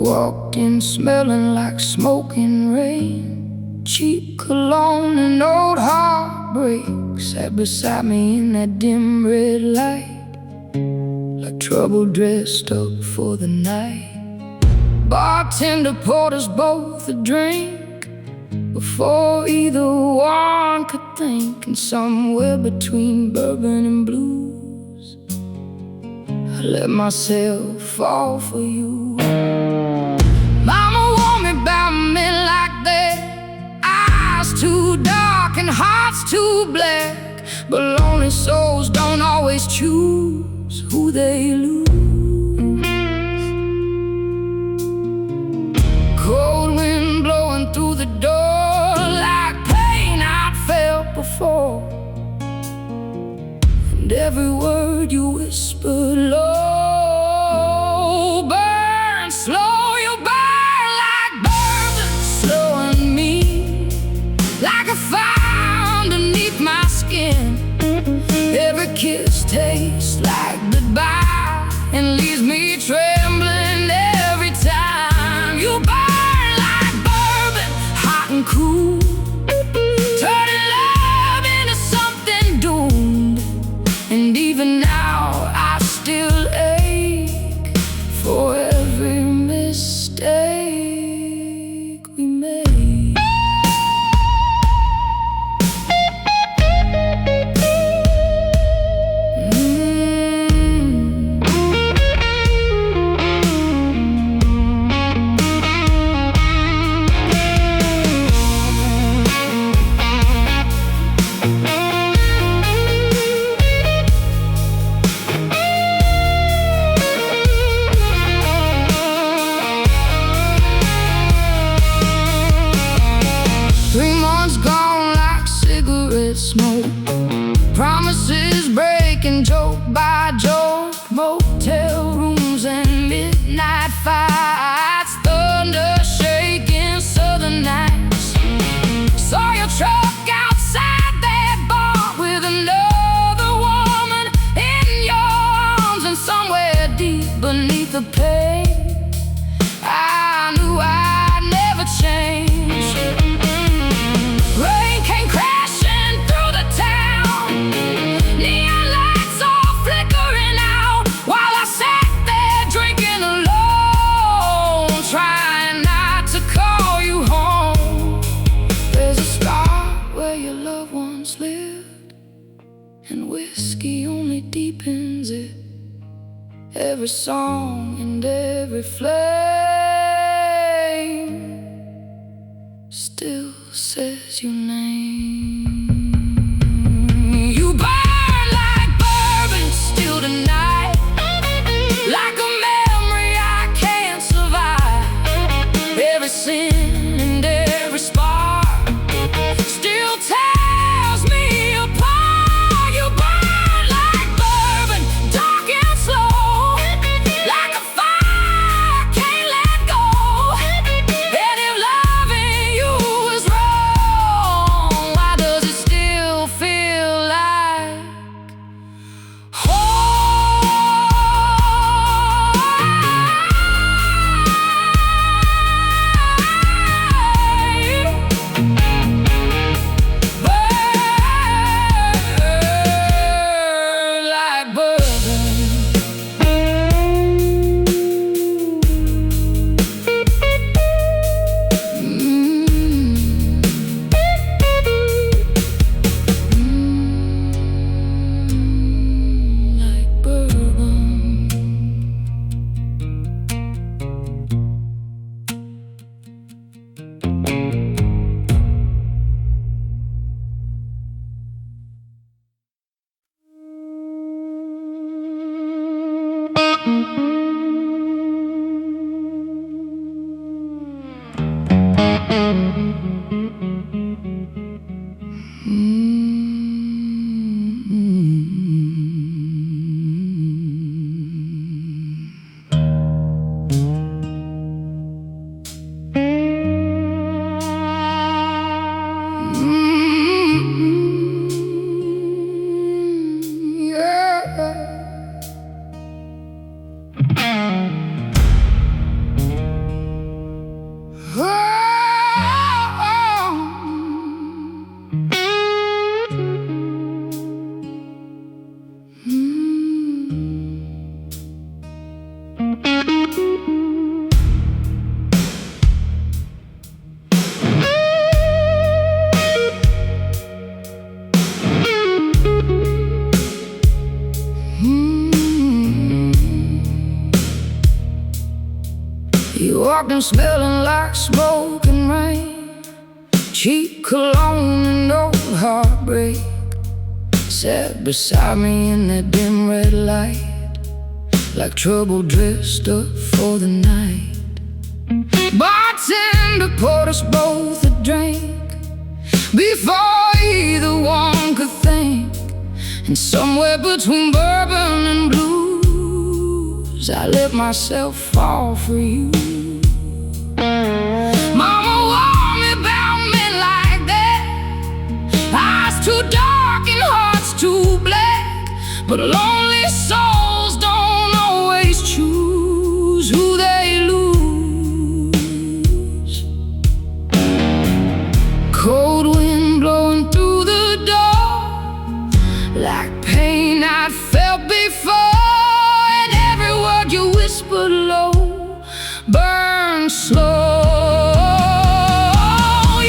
Walked in smelling like smoking rain, cheap cologne and old heartbreak. Sat beside me in that dim red light, like trouble dressed up for the night. Bartender poured us both a drink before either one could think. And somewhere between bourbon and blues, I let myself fall for you. Mama warned me about men like that, eyes too dark and hearts too black. But lonely souls don't always choose who they lose. Cold wind blowing through the door, like pain I'd felt before. And every word you whispered low, burn slow. Like a fire underneath my skin. Every kiss tastes like goodbye and leaves me trembling every time. You burn like bourbon, hot and cool, turning love into something doomed. And even now I still ache for every mistake we made. Smoke, promises breaking joke by joke, motel rooms and midnight fights, thunder shaking southern nights. Saw your truck outside that bar with another woman in your arms, and somewhere deep beneath the pain I knew I'd never change. Rain came crashing through the town, neon lights all flickering out, while I sat there drinking alone, trying not to call you home. There's a spot where your loved ones lived, and whiskey only deepens it. Every song and every flame still says your name. You burn like bourbon still tonight, like a memory I can't survive. Every sin and every spark still tears me apart. You burn like bourbon, dark and slow, like a fire I can't You walked in smelling like smoke and rain, cheap cologne and old heartbreak. Sat beside me in that dim red light, like trouble dressed up for the night. Bartender poured us both a drink before either one could think. And somewhere between bourbon and blues, I let myself fall for you. Mama warned me about men like that, eyes too dark and hearts too black. But lonely souls don't always choose who they lose. Cold wind blowing through the door, like pain I'd felt before. And every word you whispered low burn slow.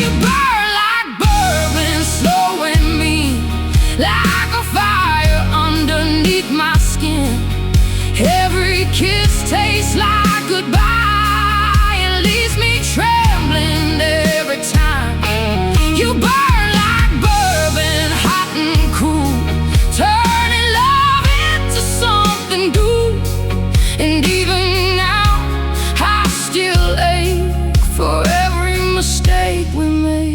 You burn like bourbon, slow and mean, like a fire underneath my skin. Every kiss tastes like goodbye and leaves me trembling every time. You burn like bourbon, hot and cool, turning love into something good. And even for every mistake we made.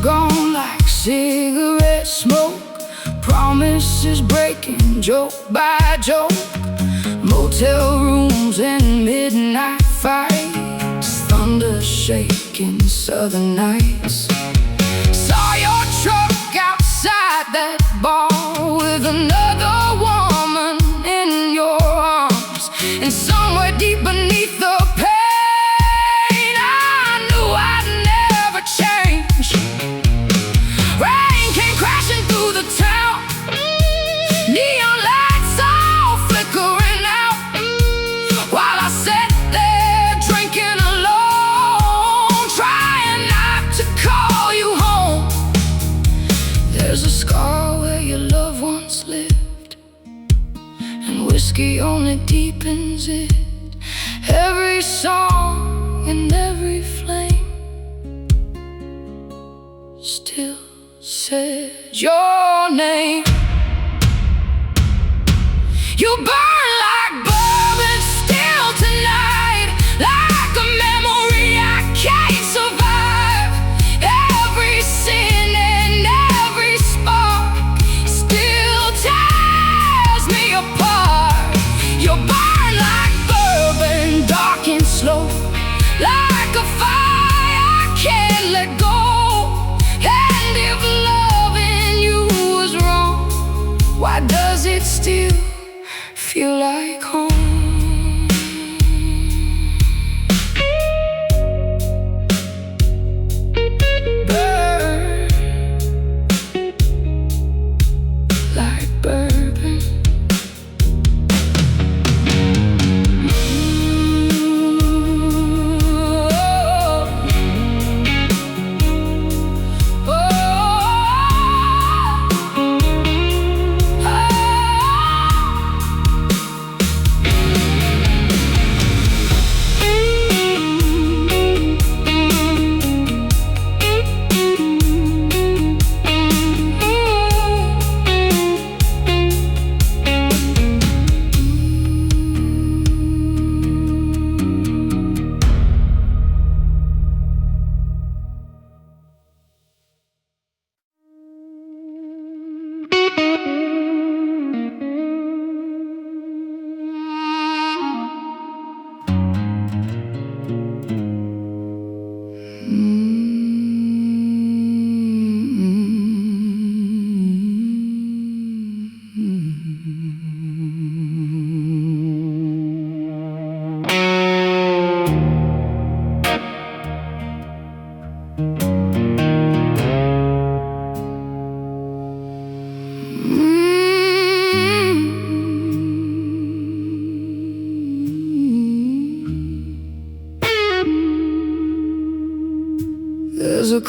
Gone like cigarette smoke, promises breaking joke by joke. Motel rooms and midnight fights, thunder shaking southern nights. Saw your truck outside that bar with another woman in your arms. And somewhere deep beneath the pain, I knew I'd never change. Rain came crashing through the town, neon lights all flickering out, while I sat there drinking alone, trying not to call you home. There's a scar where your loved ones lived, and whiskey only deepens it. Every song and every flame still said your name. You burn like bourbon still tonight, like a memory I can't survive. Every sin and every spark still tears me apart. You burn like bourbon, dark and slow, like a fire I can't let go. And if loving you was wrong, why does it still feel like home? Burn like bourbon.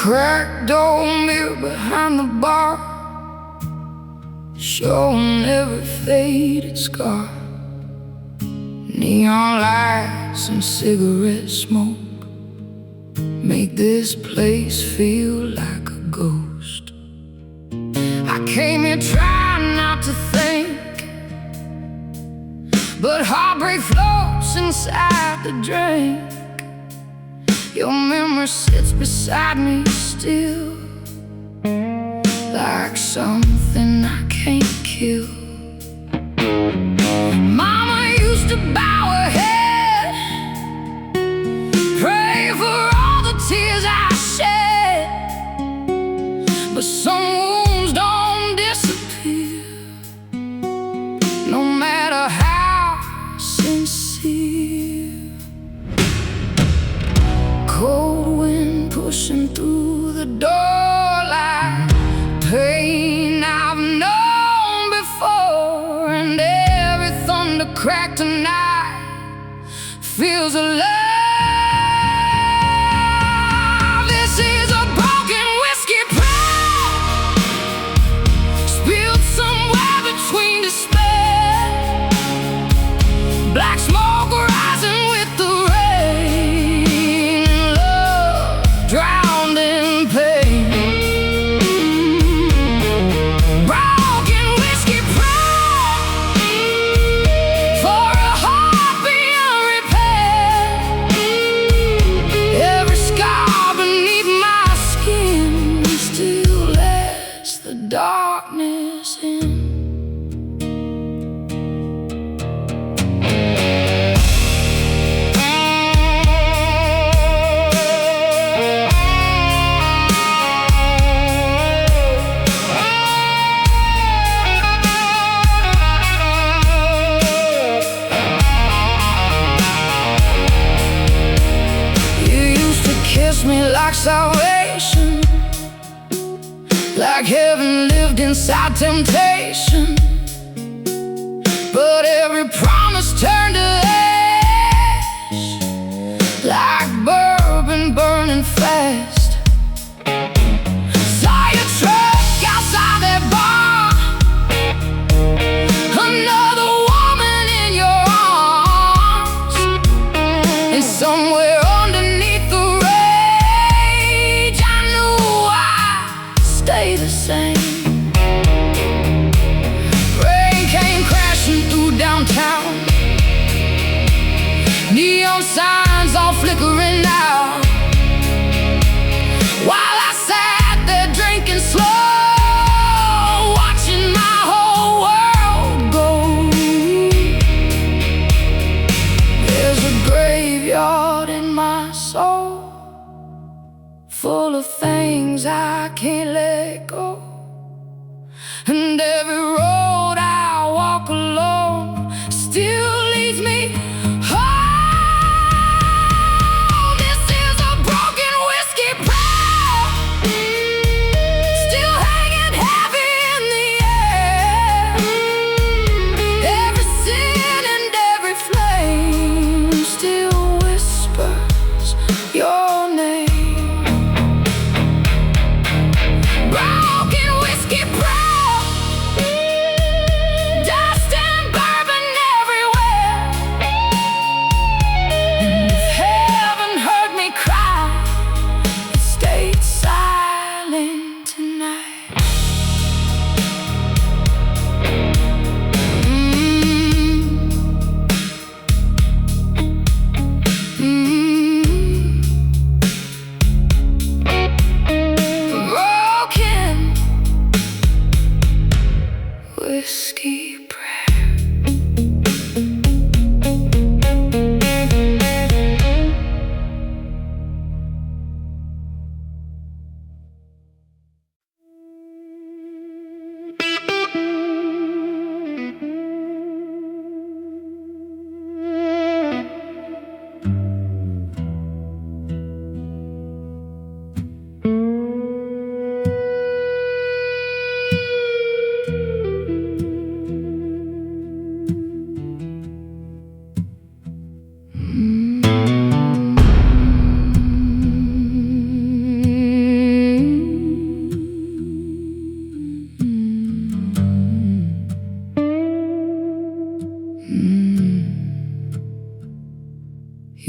cracked old mirror behind the bar, showing every faded scar. Neon lights and cigarette smoke make this place feel like a ghost. I came here trying not to think, but heartbreak floats inside the drink. Your memory sits beside me still, like something I can't kill. Mama used to bow her head, pray for all the tears I shed, but some wounds don't disappear, no matter how sincere. Cold wind pushing through the door like pain I've known before, and every thunder crack tonight feels alive. This is a broken whiskey prayer, spilled somewhere between despair. Black smoke rising with the rain, love drowned in pain. Broken whiskey prayer for a heart beyond repair. Every scar beneath my skin still lets the darkness in. Kiss me like salvation, like heaven lived inside temptation. But every promise turned to ash, like bourbon burning fast. Saw your truck outside that bar, another woman in your arms, and somewhere underneath the stay the same. Rain came crashing through downtown, neon signs all flickering out, while I sat there drinking slow, watching my whole world go. There's a graveyard in my soul, full of things I can't let go, and every road I walk alone still leads me home. This is a broken whiskey prayer, still hanging heavy in the air. Every sin and every flame still whispers your name.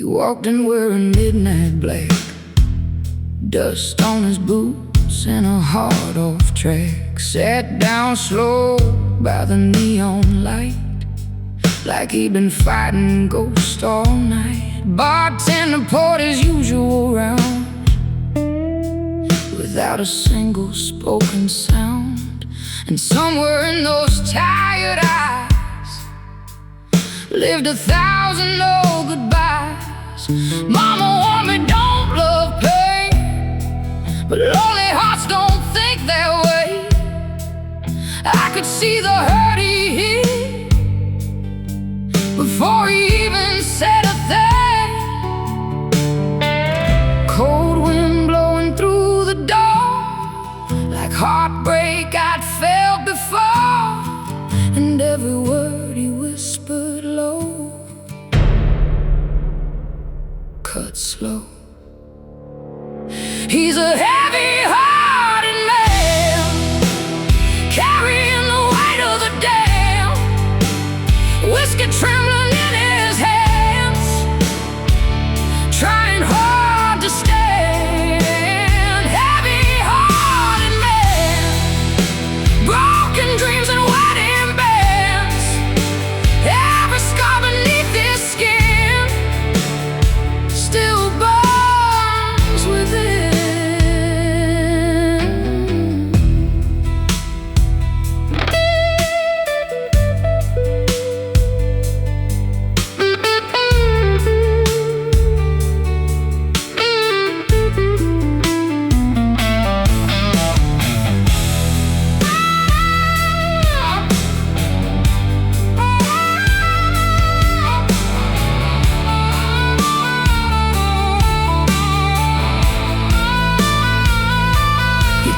walked in wearing midnight black, dust on his boots and a hard-off track. Sat down slow by the neon light, like he'd been fighting ghosts all night. Bartender poured his usual round, without a single spoken sound. And somewhere in those tired eyes lived 1,000 old goodbyes. Mama warned me, don't love pain, but lonely hearts don't think that way. I could see the hurt he hid before he even said a thing. Cold wind blowing through the door, like heartbreak I'd felt before. And every word he whispered low, cut slow. He's a heavy-hearted man, carrying the weight of the dam, whiskey trembling in his hands, trying hard to stand. Heavy-hearted man, broken dreams and wedding bands, every scar beneath his skin still burns within.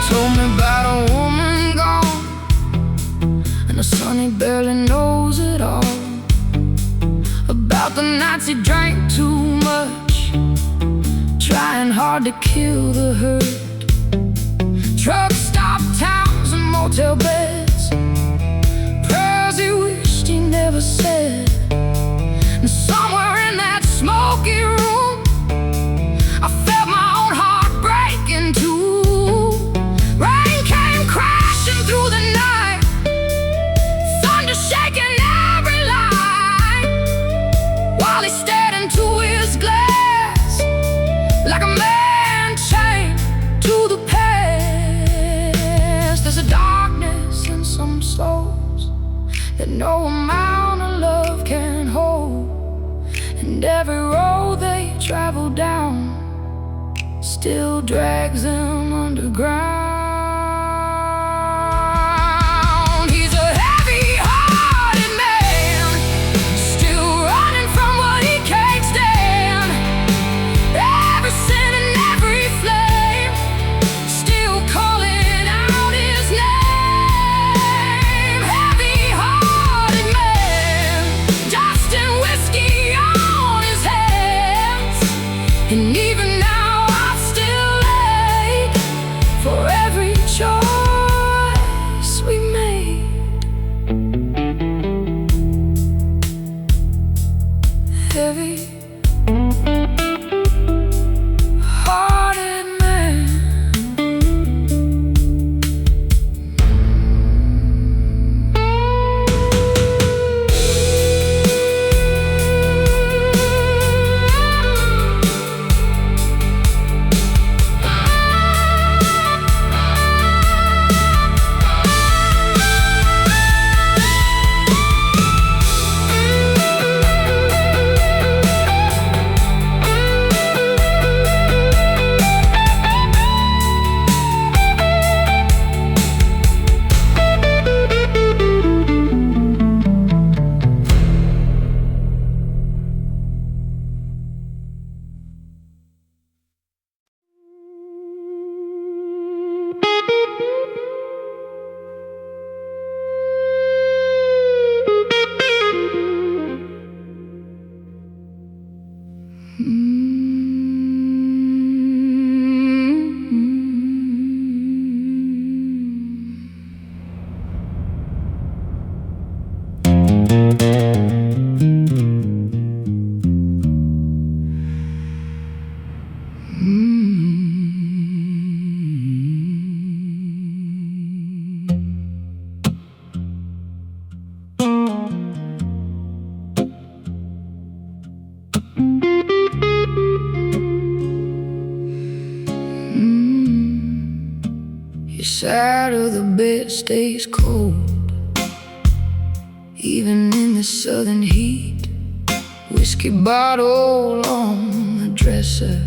Told me about a woman gone, and a son he barely knows it all. About the nights he drank too much, trying hard to kill the hurt. Truck stop towns and motel beds, prayers he wished he never said. And somewhere in that smoky room, I felt my own heart breaking too. Rain came crashing through the night, thunder shaking every line, while he stared into his glass like a man chained to the past. There's a darkness in some souls that no amount of love can hold, and every road they travel down still drags them underground. He's a heavy-hearted man, still running from what he can't stand. Every sin and every flame still calling out his name. Heavy-hearted man, dust and whiskey on his hands, and even now I still ache for side of the bed stays cold, even in the southern heat. Whiskey bottle on the dresser,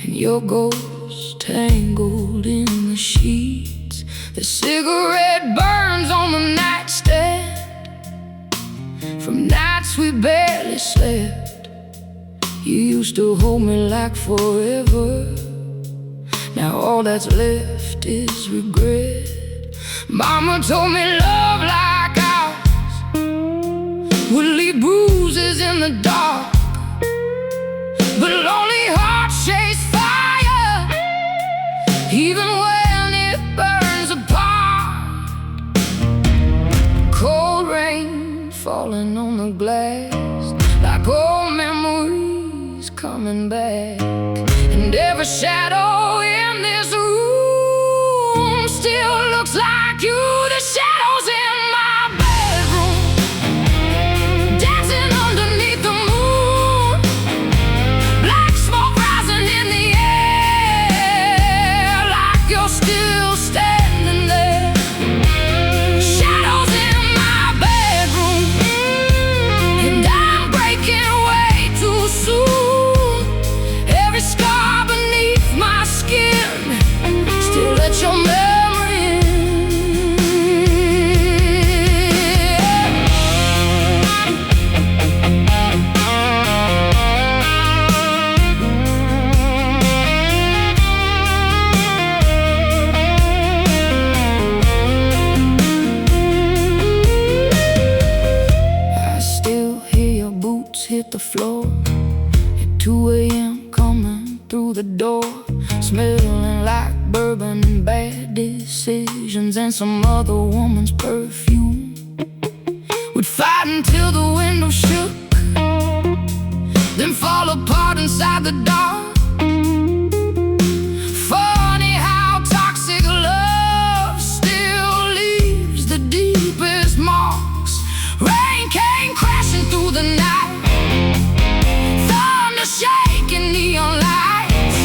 and your ghost tangled in the sheets. The cigarette burns on the nightstand from nights we barely slept. You used to hold me like forever. Now all that's left is regret. Mama told me love like ours would leave bruises in the dark, but lonely hearts chase fire even when it burns apart. Cold rain falling on the glass, like old memories coming back. And every shadow in this room still looks like you. The shadows in my bedroom, dancing underneath the moon, black smoke rising in the air, like you're still standing there. Shadows in my bedroom, and I'm breaking way too soon. Every scar beneath my skin still at your memory. I still hear your boots hit the floor at 2 a.m. coming through the door, smelling like bourbon and bad decisions and some other woman's perfume. We'd fight until the window shook, then fall apart inside the dark. Funny how toxic love still leaves the deepest marks. Rain came crashing through the night, thunder shaking neon lights,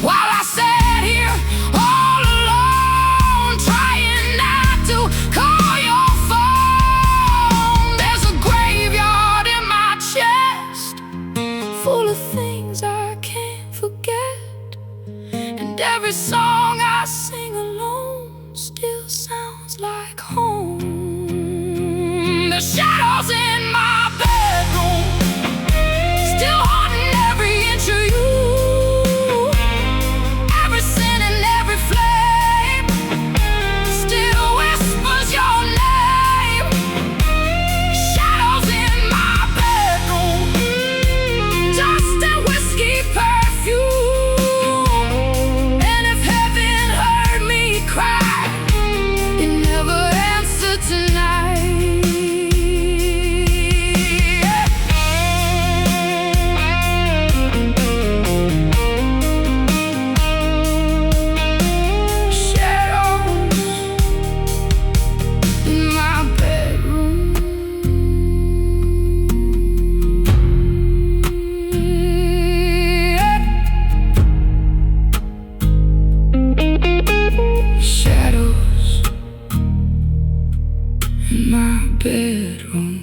while I sat here all alone, trying not to call your phone. There's a graveyard in my chest, full of things I can't forget, and every song I sing alone still sounds like home. The shadows in my bedroom still haunting every inch of you, every sin and every flame still whispers your name. Shadows in my bedroom, dust and whiskey perfume. And if heaven heard me cry, it never answered tonight. Shadows in my bedroom. Shadows in my bedroom.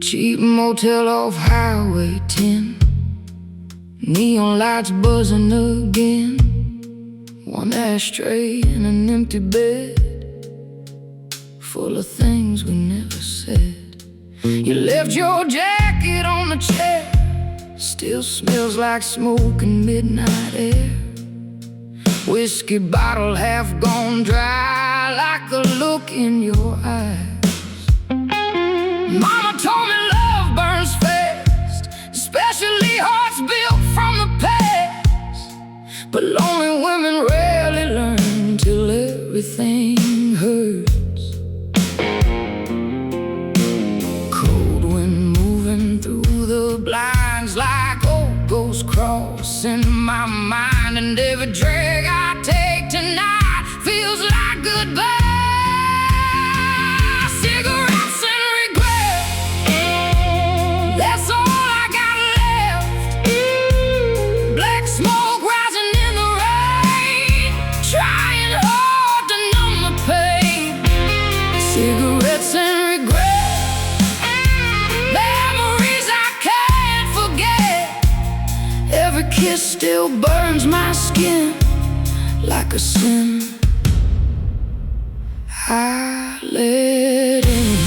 Cheap motel off Highway 10, neon lights buzzing again. One ashtray and an empty bed, full of things we never said. You left your jacket on the chair, still smells like smoke and midnight air. Whiskey bottle half gone dry, like the look in your eyes. Mama told me love burns fast, especially hearts built from the past. But lonely women rarely learn till everything hurts. Cold wind moving through the blinds, like old ghosts crossing my mind. And every drag I take tonight feels like goodbye. Cigarettes and regret, that's all I got left. Black smoke rising in the rain, trying hard to numb the pain. Cigarettes and regret, memories I can't forget. Every kiss still burns my skin like a sin I let in.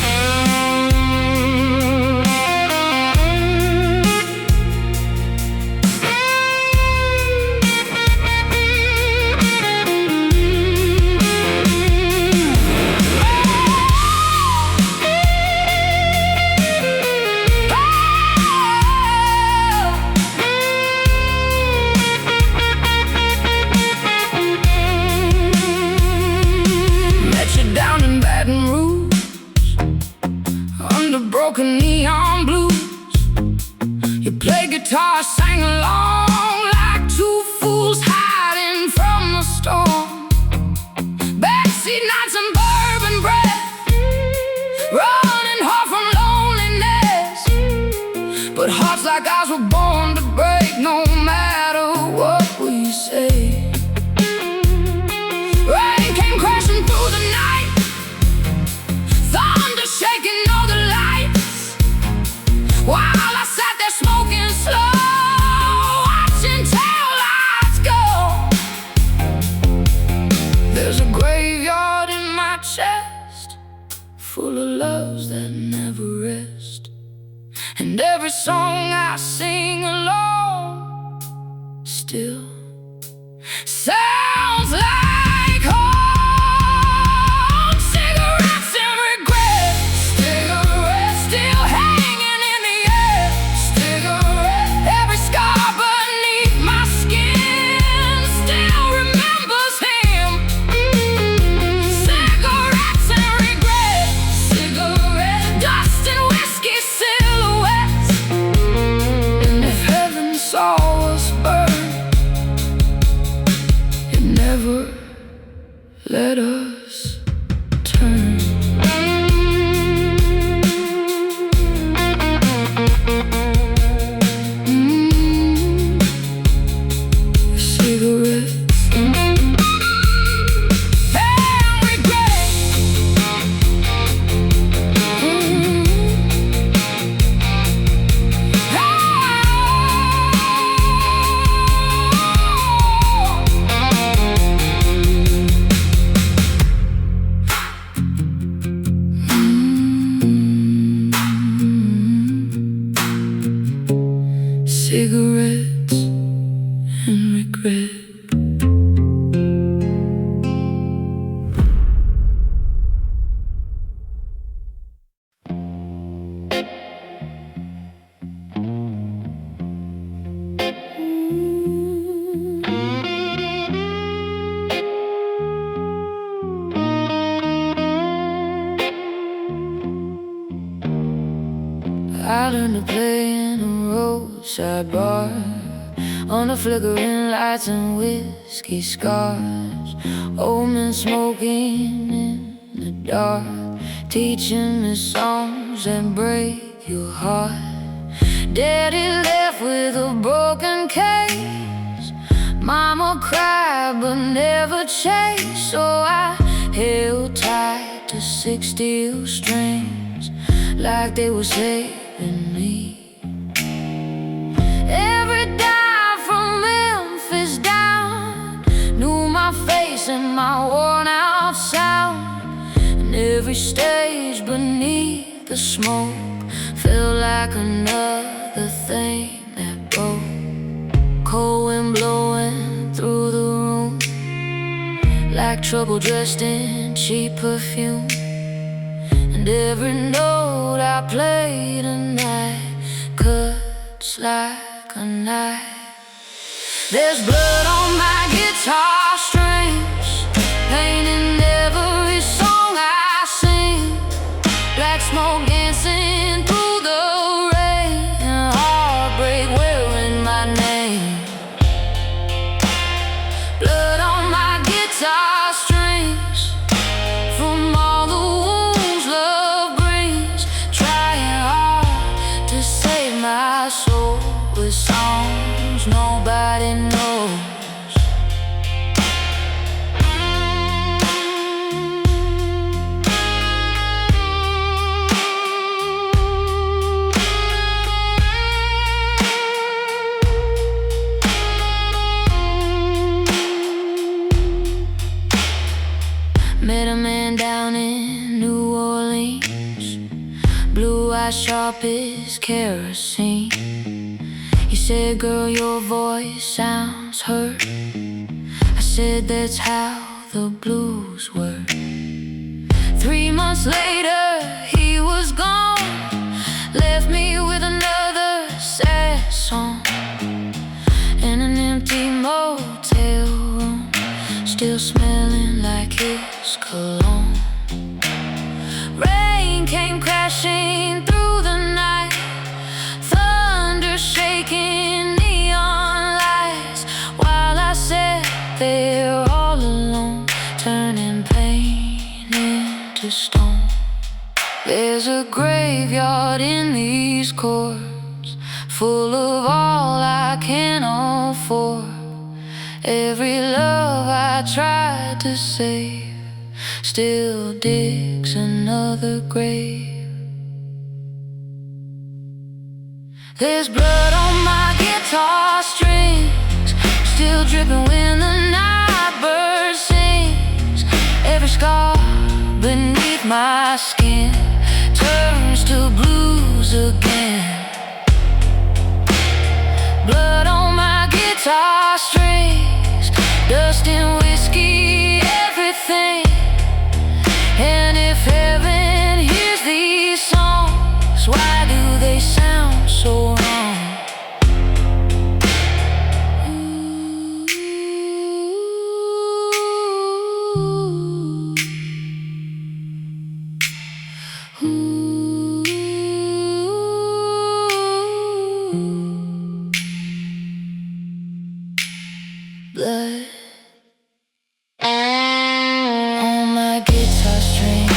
Down in Baton Rouge, under broken neon blues, you played guitar, sang along like two fools hiding from the storm. Backseat nights and bourbon breath, running hard from loneliness. But hearts like ours were born to break, no matter what we say. Rain came crashing through the night, thunder shaking all the lights, while I sat there smoking slow, watching tail lights go. There's a graveyard in my chest, full of loves that never rest. And every song I sing alone still sounds like home. Cigarettes and regret, cigarettes still hanging in the air. Cigarette, every scar beneath my skin still remembers him. Cigarettes and regret, cigarette, dust and whiskey silhouettes. And if heaven saw us burn, it never let us turn. Cigarettes and regret. Cigarettes and regret. I learned to play in a roadside bar, on the flickering lights and whiskey scars. Old men smoking in the dark, teaching me songs that break your heart. Daddy left with a broken case, Mama cried but never chased. So I held tight to 6 steel strings, like they were saving me. Every dive from Memphis down knew my face and my worn out sound. And every every stage beneath the smoke felt like another thing that broke. Cold wind blowing through the room, like trouble dressed in cheap perfume. And every note I played tonight cuts like a knife. There's blood on my guitar strings, pain in every song I sing. Black smoke dancing through the rain, and heartbreak wearing my name. Blood on my guitar strings, from all the wounds love brings. Trying hard to save my soul with songs nobody knows. Met a man down in New Orleans, blue eyes sharp as kerosene. He said, girl, your voice sounds hurt. I said, that's how the blues work. 3 months later, he was gone, left me with another sad song in an empty motel room, still smelling like his cologne. Rain came crashing through the night, thunder shaking neon lights, while I sat there all alone, turning pain into stone. There's a graveyard in these chords, full of all I can afford. Every love I tried to save still digs another grave. There's blood on my guitar strings, still dripping when the night bird sings. Every scar beneath my skin turns to blues again. Blood on my guitar strings, dust and whiskey, everything. And if heaven hears these songs, why do they sound so wrong? Blood on my guitar string.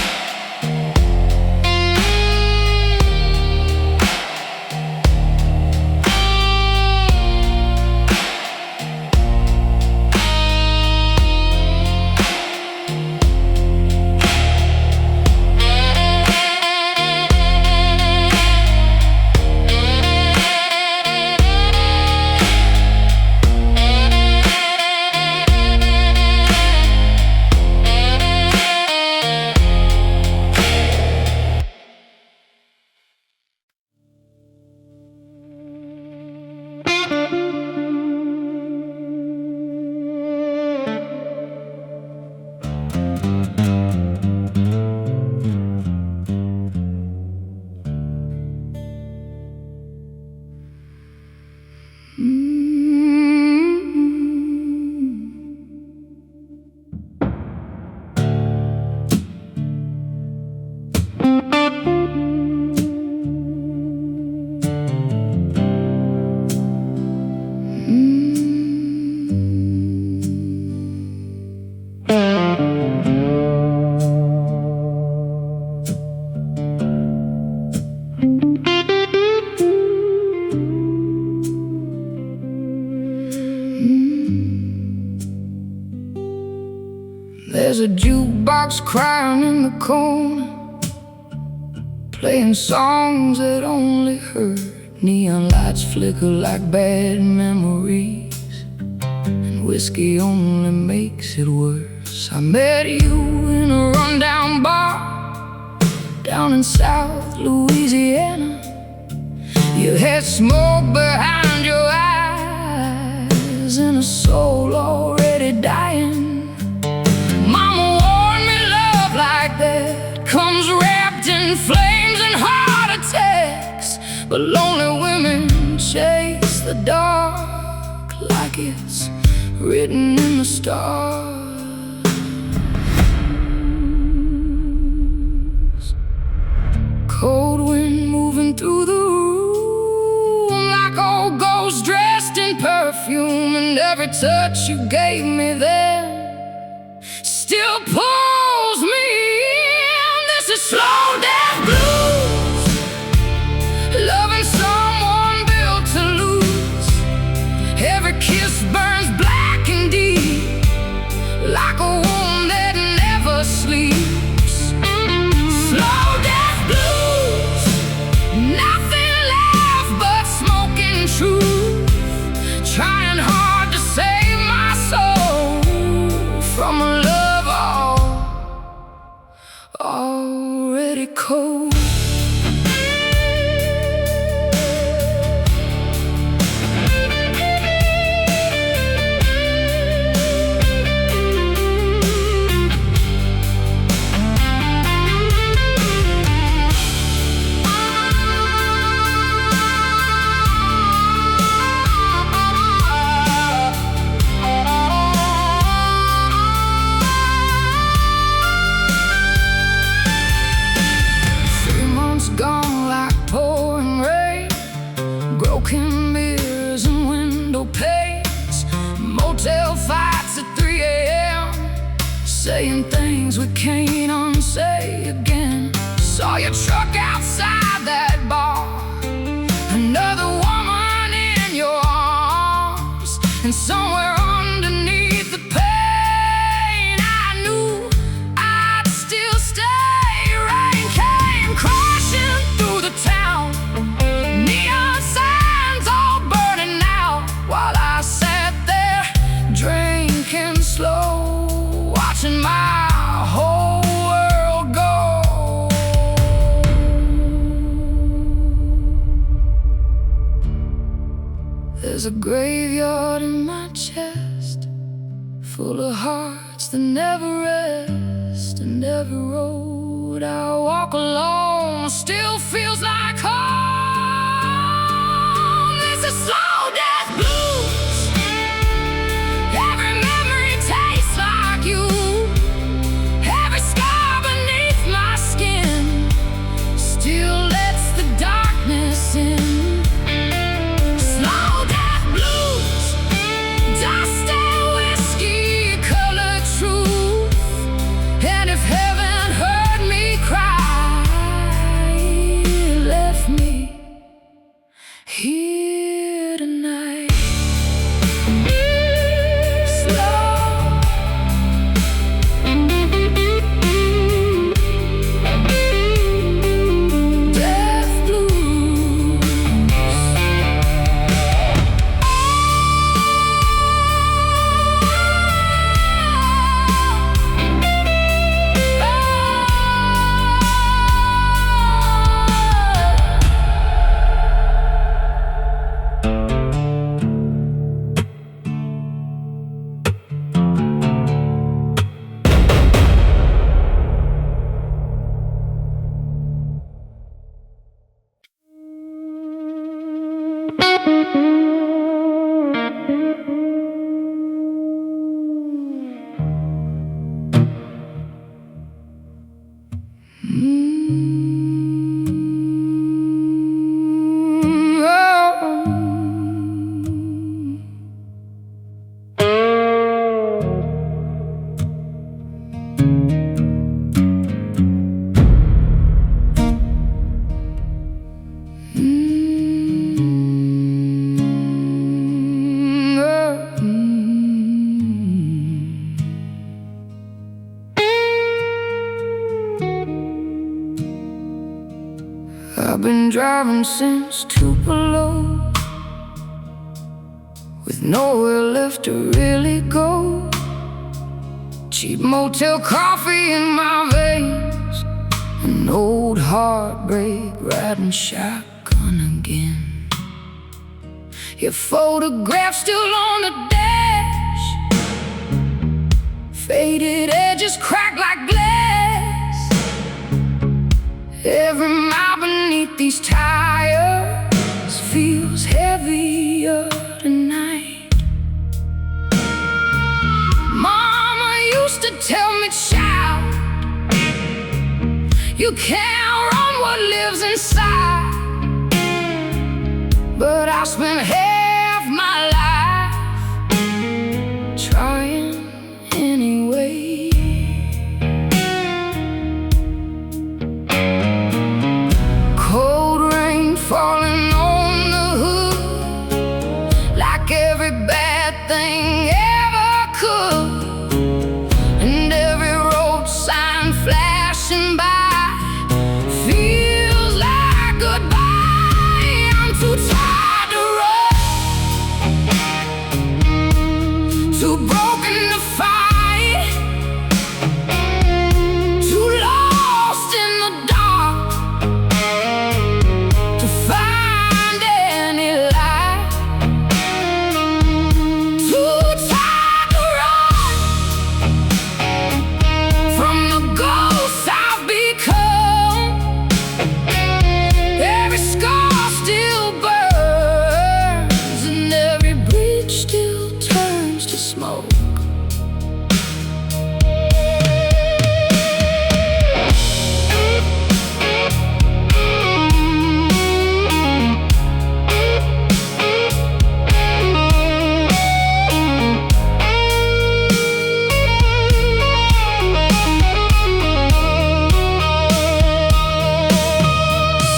There's a jukebox crying in the corner, playing songs that only hurt. Neon lights flicker like bad memories, and whiskey only makes it worse. I met you in a rundown bar, down in South Louisiana. You had smoke behind your eyes and a soul already dying. Mama warned me love like that comes wrapped in flames and heart attacks. But lonely women chase the dark like it's written in the stars. Cold wind moving through the room like old ghosts dressed in perfume. And every touch you gave me then still pulls me in. This is slow death blues, loving someone built to lose. Every kiss burns black and deep like a wound that never sleeps. Slow death blues, nothing left but smoke and truth. Trying hard to save my soul from a love already cold. Gone like pouring rain, broken mirrors and window panes, motel fights at 3 a.m., saying things we can't unsay again. Saw your truck outside that bar, another woman in your arms, and somewhere underneath the pain I knew I'd still stay. Rain came crashing through the town, neon signs all burning out, while I sat there drinking slow, watching my whole world go. There's a graveyard in my chest, full of hearts that never rest, and every road I walk alone still feels like home. This is slow death blues, every memory tastes like you, every scar beneath my skin still lets the darkness in. Slow death blues, dust and whiskey color truth, and if heaven heard me cry, it left me here tonight. Slow death blues. I've been driving since Tupelo, with nowhere left to really go. Cheap motel coffee in my veins, An old heartbreak riding shotgun again. Your photograph still on the dash, faded edges crack like glass. Every mile beneath these tires feels heavier tonight. Mama used to tell me, child, you can't run what lives inside. But I spent half my life trying anyway. Cold rain falling on the hood, like every bad thing ever could, and every road sign flashing by feels like goodbye. I'm too tired to run, too broken to fight, too lost in the dark to find any light. Too tired to run from the ghosts I've become. Every scar still burns, and every bridge still turns to smoke.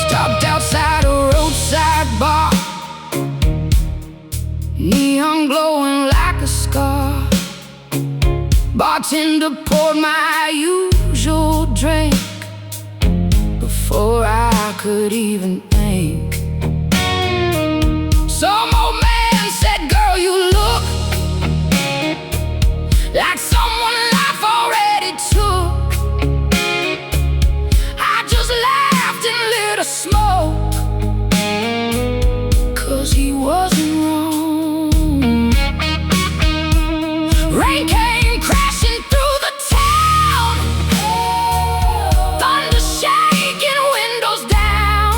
Stopped outside a roadside bar, neon glowing like a scar. Bartender poured my usual drink before I could even think. Some old man said, girl, you look like someone life already took. I just laughed and lit a smoke, 'cause he wasn't wrong. Rain came crashing through the town, thunder shaking windows down,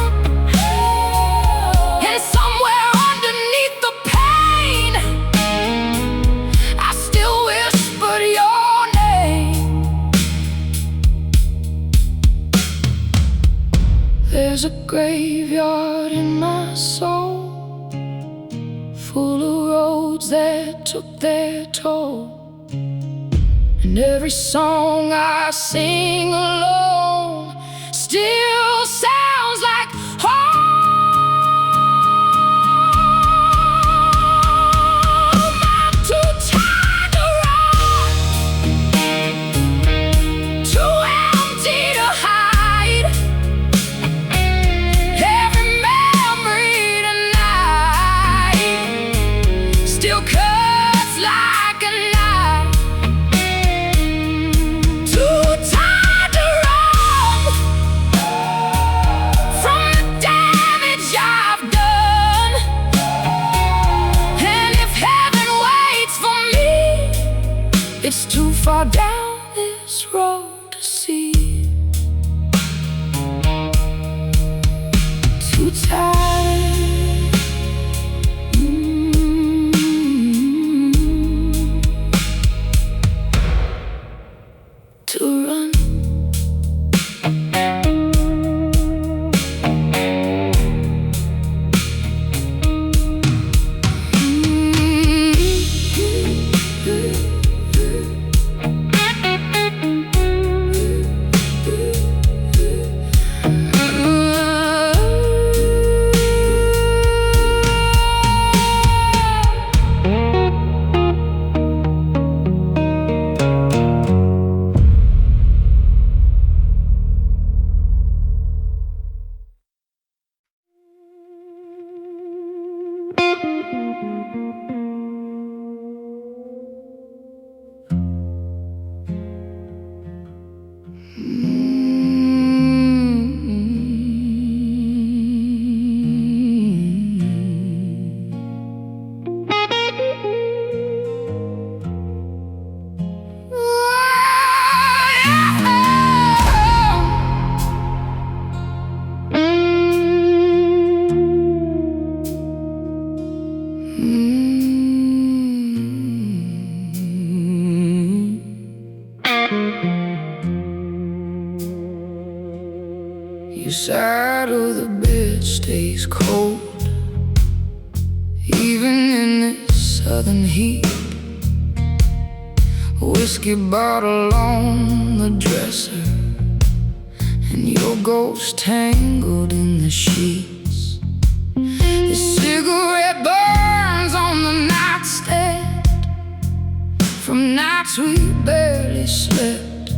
and somewhere underneath the pain I still whispered your name. There's a graveyard in my soul, full of roads that took their toll, and every song I sing alone still sounds like home. I'm too tired to run, too empty to hide. Every memory tonight still cuts like a knife. Too tired to run from the damage I've done. And if heaven waits for me, it's too far down this road to see. Too tired to run. Your side of the bed stays cold, even in this southern heat. Whiskey bottle on the dresser, and your ghost tangled in the sheets. The cigarette burns on the nightstand from nights we barely slept.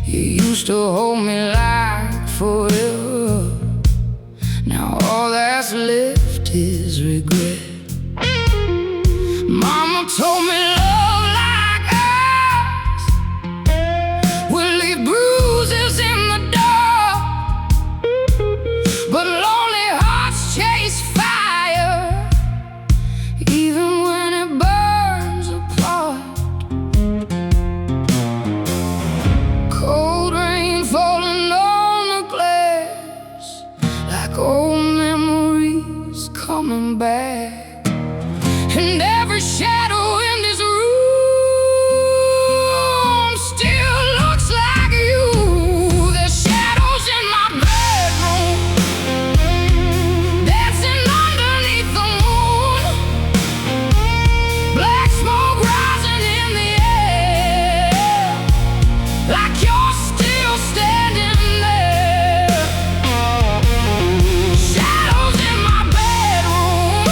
You used to hold me like forever. Now all that's left is regret. Mama told me love like ours will leave bruises in the dark, but lonely hearts chase fire even when it burns apart. Cold rain falling on the glass, like old memories coming back. And every shadow in this room still looks like you. There's shadows in my bedroom, dancing underneath the moon. Black smoke rising in the air, like you're still standing there. Shadows in my bedroom,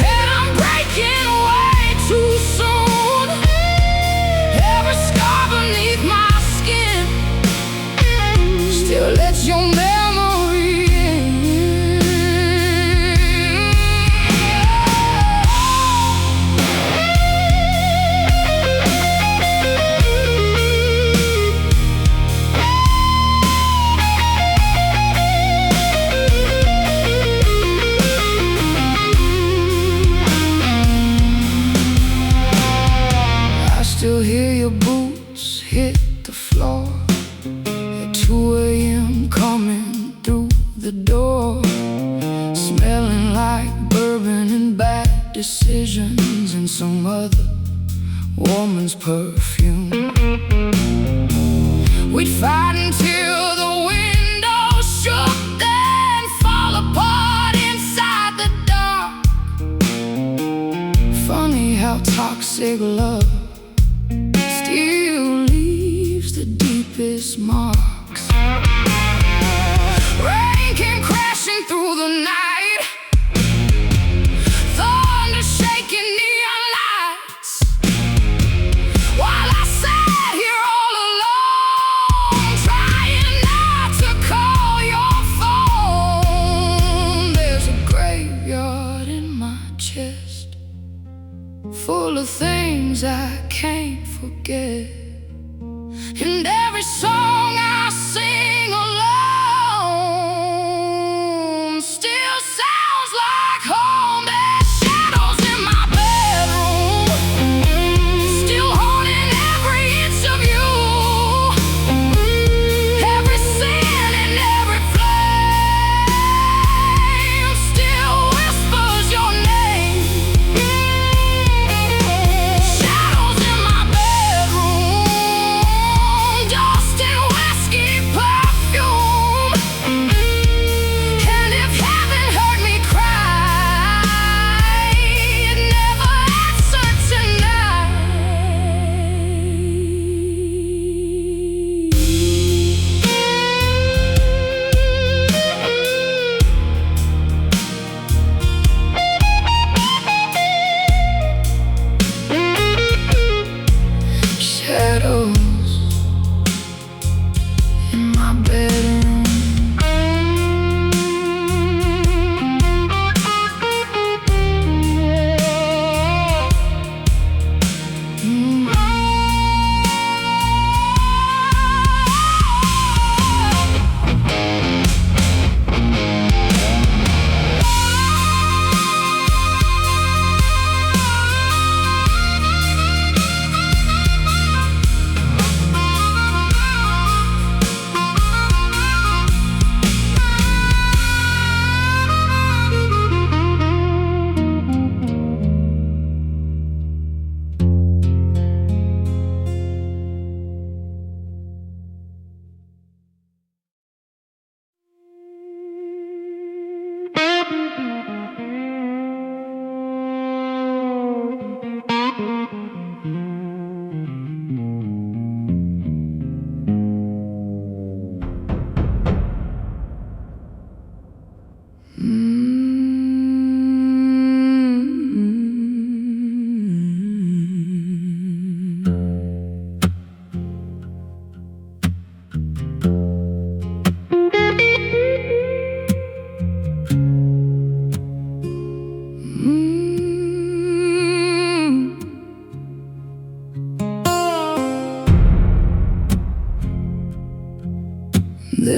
and I'm breaking way too soon. Every scar beneath my skin still lets your memory in. I still hear your boots hit the floor at 2 a.m. coming through the door, smelling like bourbon and bad decisions and some other woman's perfume. We'd fight until the windows shook, then fall apart inside the dark. Funny how toxic love still leaves the deepest marks. Rain came crashing through the night, thunder shaking neon lights, while I sat here all alone, trying not to call your phone. There's a graveyard in my chest, full of things I can't forget. And every song I sing alone still sounds like home. There's shadows in my bedroom, still haunting every inch of you. Every sin and every flame still whispers your name. Shadows in my bedroom, dust and wind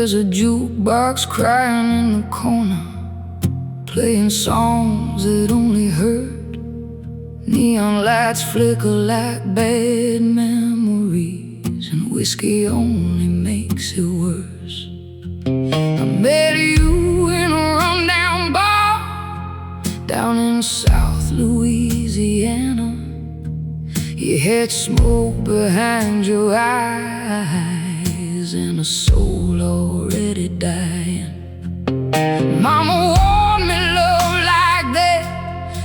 There's a jukebox crying in the corner, playing songs that only hurt. Neon lights flicker like bad memories, and whiskey only makes it worse. I met you in a rundown bar down in South Louisiana. You had smoke behind your eyes and a soul already dying. Mama warned me love like that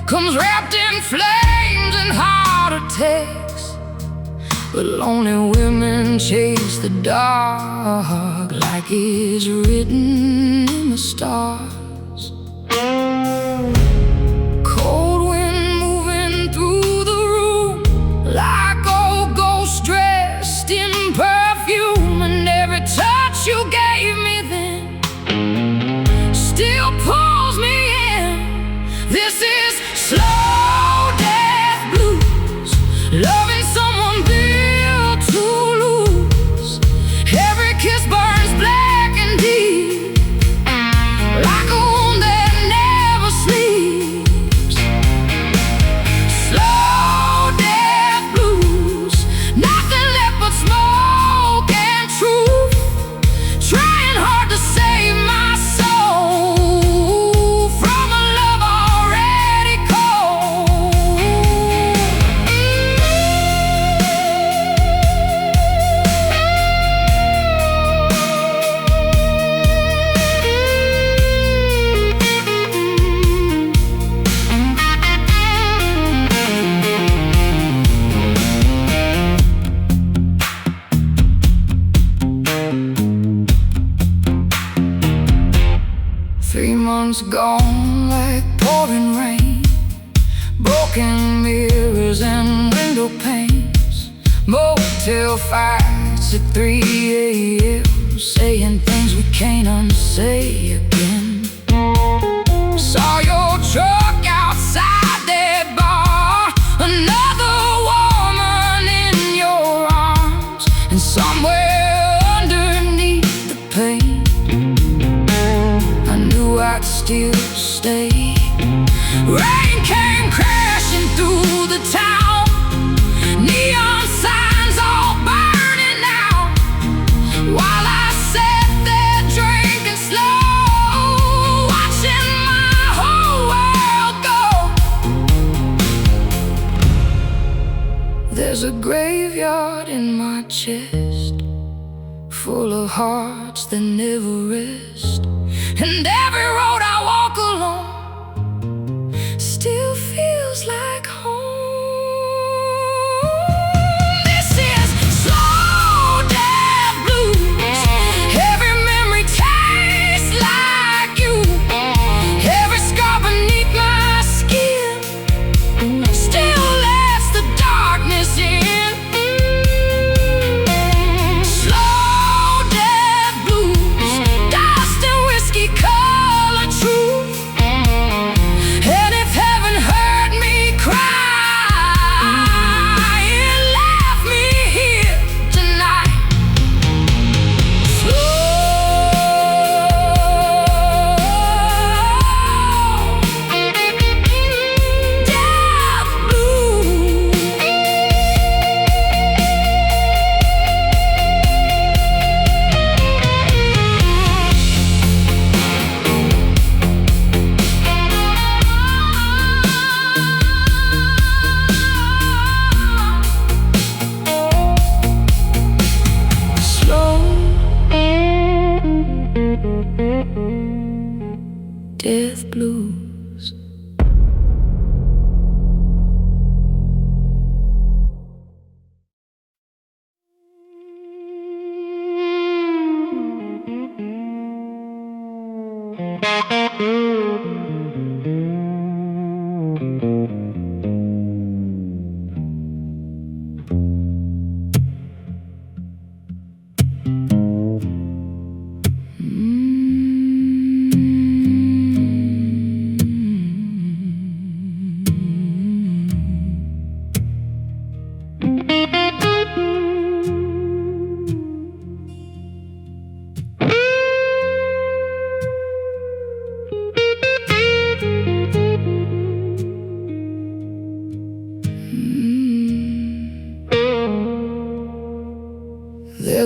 comes wrapped in flames and heart attacks, but lonely women chase the dark like it's written in the stars. Cold wind moving through the room like old ghosts dressed in perfume, and every touch you gave me then still pulls me in. This is slow death blues, loving someone built to lose. Every kiss burns black and deep, like a wound that never sleeps. Slow death blues, nothing left but smoke and truth, trying hard to save my soul from a love already cold. 3 months gone like pouring rain, broken mirrors and window panes, motel fights at 3 a.m., saying things we can't unsay again. Saw your truck outside that bar, another woman in your arms, and somewhere underneath the pain I knew I'd still stay. Rain came crashing through the town, neon signs all burning out, while I sat there drinking slow, watching my whole world go. There's a graveyard in my chest, full of hearts that never rest, and every road I walk along still feels like home. This is slow death blues, every memory tastes like you, every scar beneath my skin still lets the darkness in. Slow death blues, dust and whiskey color truth, and if heaven heard me cry, it left me here tonight. Slow death blues.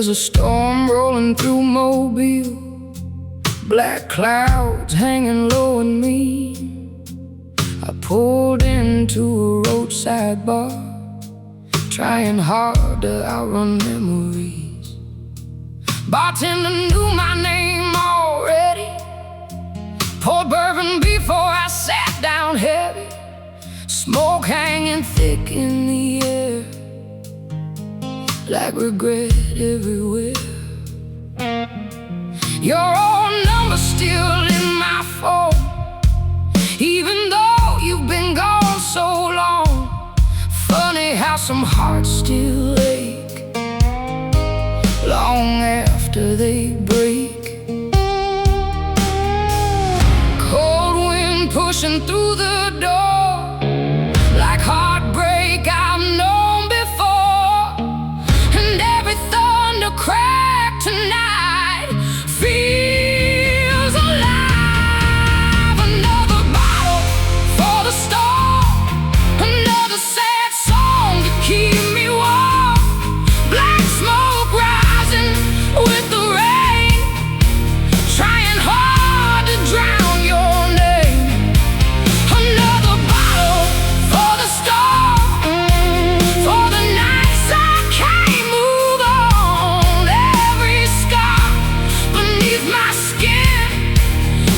There's a storm rolling through Mobile, black clouds hanging low and mean. I pulled into a roadside bar, trying hard to outrun memories. Bartender knew my name already, poured bourbon before I sat down heavy, smoke hanging thick in the air, like regret everywhere. Your old number's still in my phone, even though you've been gone so long. Funny how some hearts still ache long after they break. Cold wind pushing through the door, like heartbreak I've known before. And every thunder crack tonight feels alive. Another bottle for the storm, another sad song to keep me warm. Black smoke rising with the rain, trying hard to drown your name. Another bottle for the storm, for the nights I can't move on. Every scar beneath my skin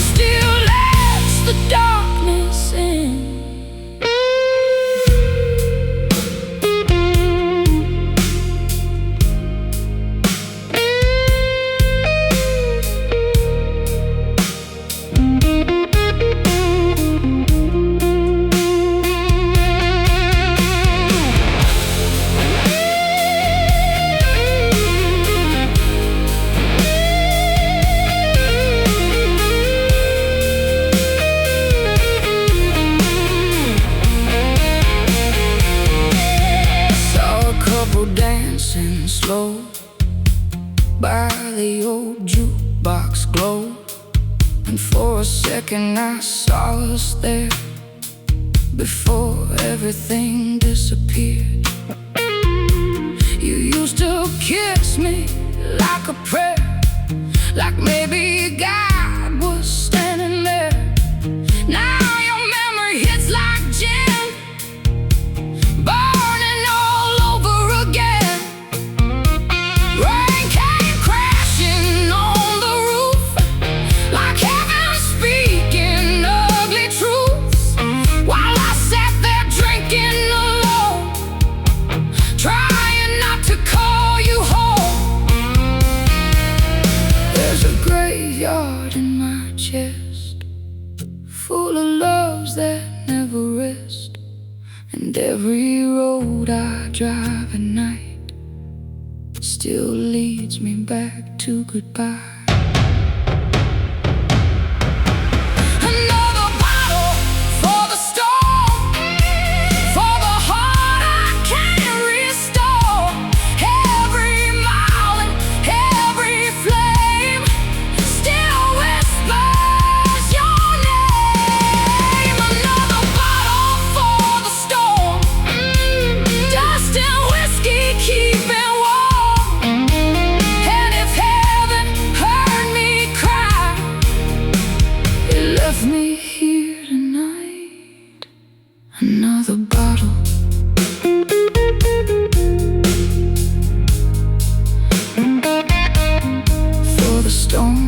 still lets the darkness in. Dancing slow by the old jukebox glow, and for a second I saw us there before everything disappeared. You used to kiss me like a prayer, like maybe God was standing there. Now your memory hits like gin, burning all over again. Rain came crashing on the roof, like heaven speaking ugly truths, while I sat there drinking alone, trying not to call you home. There's a graveyard in my chest, full of loves that never rest, and every road I drive at night still leads me back to goodbye. Another bottle for the storm, for the heart I can't restore. Every mile and every flame still whispers your name. Another bottle for the storm, dust and whiskey keeping warm. And if heaven heard me cry, it left me here tonight. Another bottle for the storm.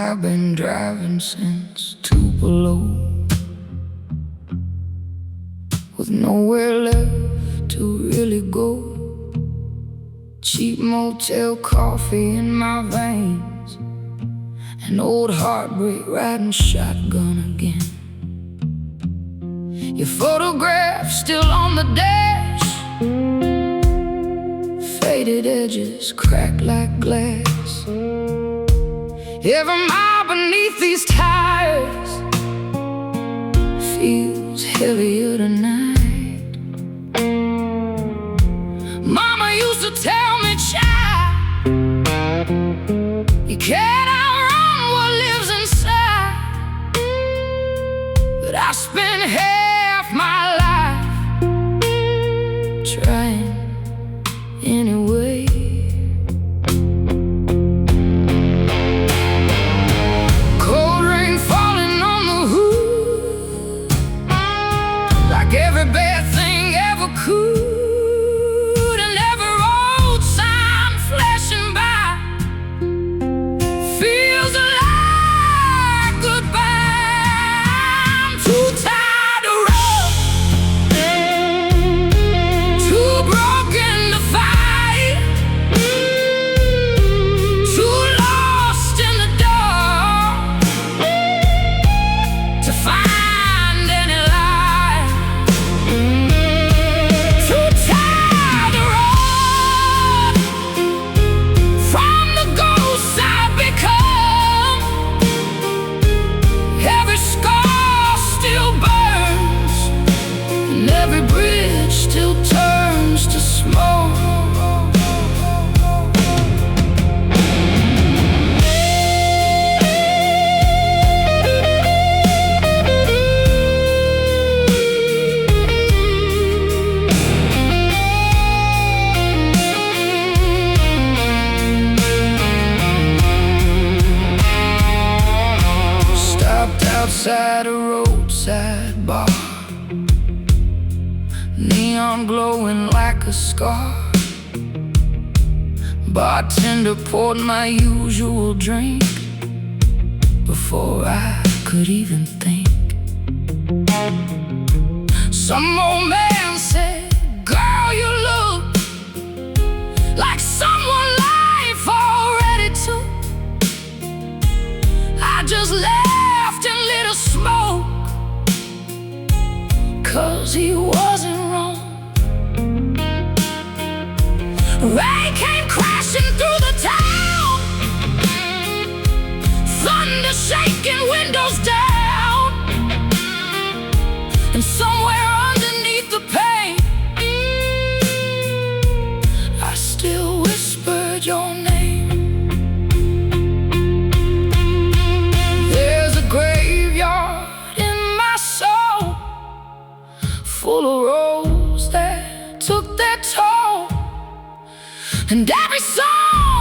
I've been driving since Tupelo, with nowhere left to really go. Cheap motel coffee in my veins, an old heartbreak riding shotgun again. Your photograph still on the dash, faded edges cracked like glass. Every mile beneath these tires feels heavier tonight. Mama used to tell me, child, you can't outrun what lives inside. But I spent half my life trying anyway. Cold rain falling on the hood, like every bad thing ever could, and every road sign flashing by feels like goodbye. I'm too tired to run, too broken to fight, too lost in the dark to find any light. Too tired to run from the ghosts I've become. Every scar still burns, and every bridge still turns to smoke. Stopped outside a roadside bar, neon glowing like a scar. Bartender poured my usual drink before I could even think. Some old man said, girl, you look like someone life already took. I just laughed and lit a smoke, 'cause he wasn't wrong. Rain came crashing through the town, thunder shaking windows down, and somewhere underneath the pain I still whispered your name. There's a graveyard in my soul, full of roads that took their toll, and every song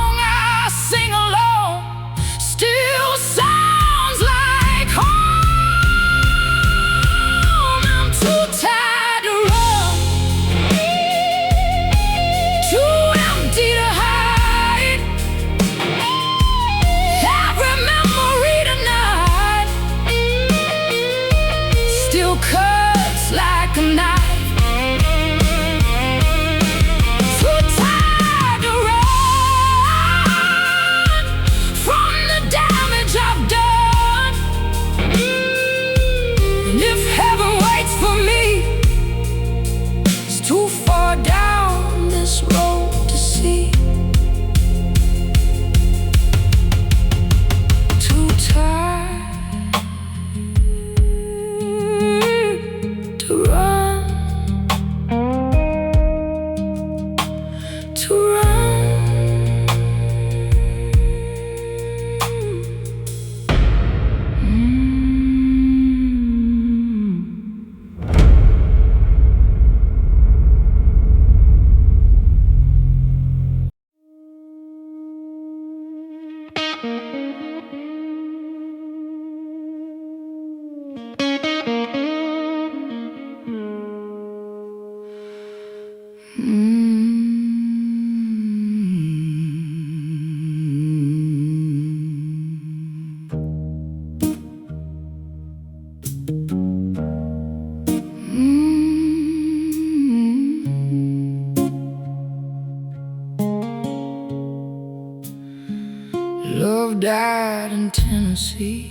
in Tennessee,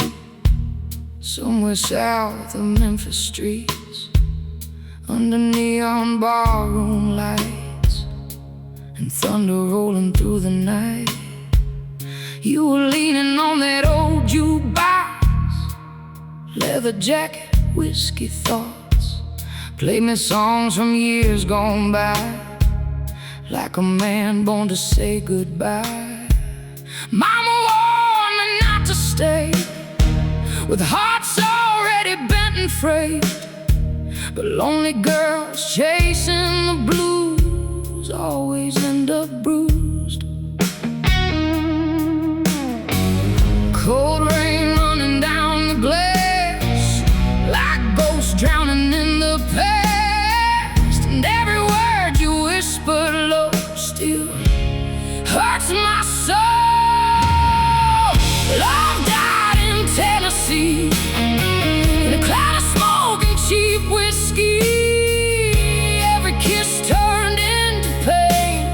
somewhere south of Memphis streets, under neon barroom lights and thunder rolling through the night. You were leaning on that old jukebox, leather jacket, whiskey thoughts, played me songs from years gone by, like a man born to say goodbye. Mama warned me not to stay, with hearts already bent and frayed, but lonely girls chasing the blues always end up bruised. Cold rain running down the glass, like ghosts drowning in the past, and every word you whispered low still hurts my soul. Love died in Tennessee, in a cloud of smoke and cheap whiskey. Every kiss turned into pain,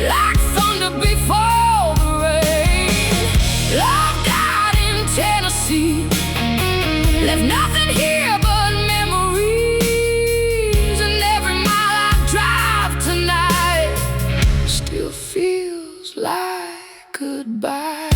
like thunder before the rain. Love died in Tennessee, left nothing here but memories, and every mile I drive tonight still feels like goodbye.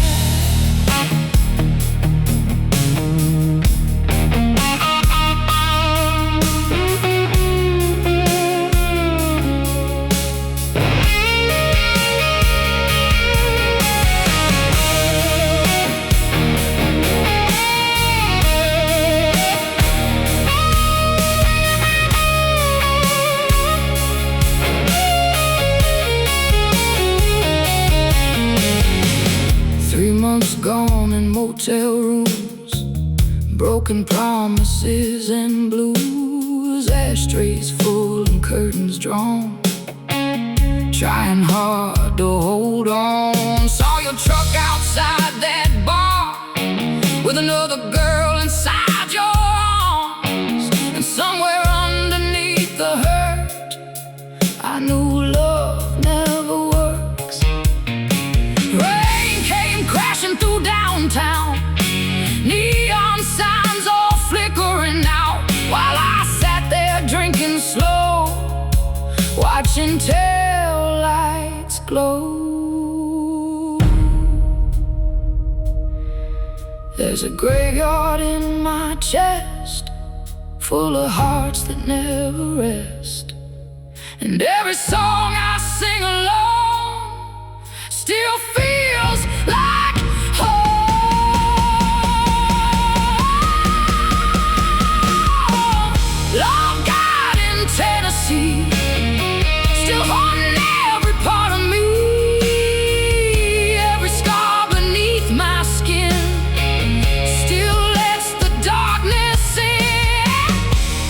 3 months gone in motel rooms, broken promises and blues, ashtrays full and curtains drawn, trying hard to hold on. Saw your truck outside that bar with another girl inside your arms, and somewhere underneath the hurt I knew love never works. Rain came crashing through downtown, neon signs all flickering out, while I sat there drinking slow, watching tail lights glow. There's a graveyard in my chest, full of hearts that never rest, and every song I sing alone still feels like home. Love died in Tennessee, still haunting every part of me, every scar beneath my skin still lets the darkness in.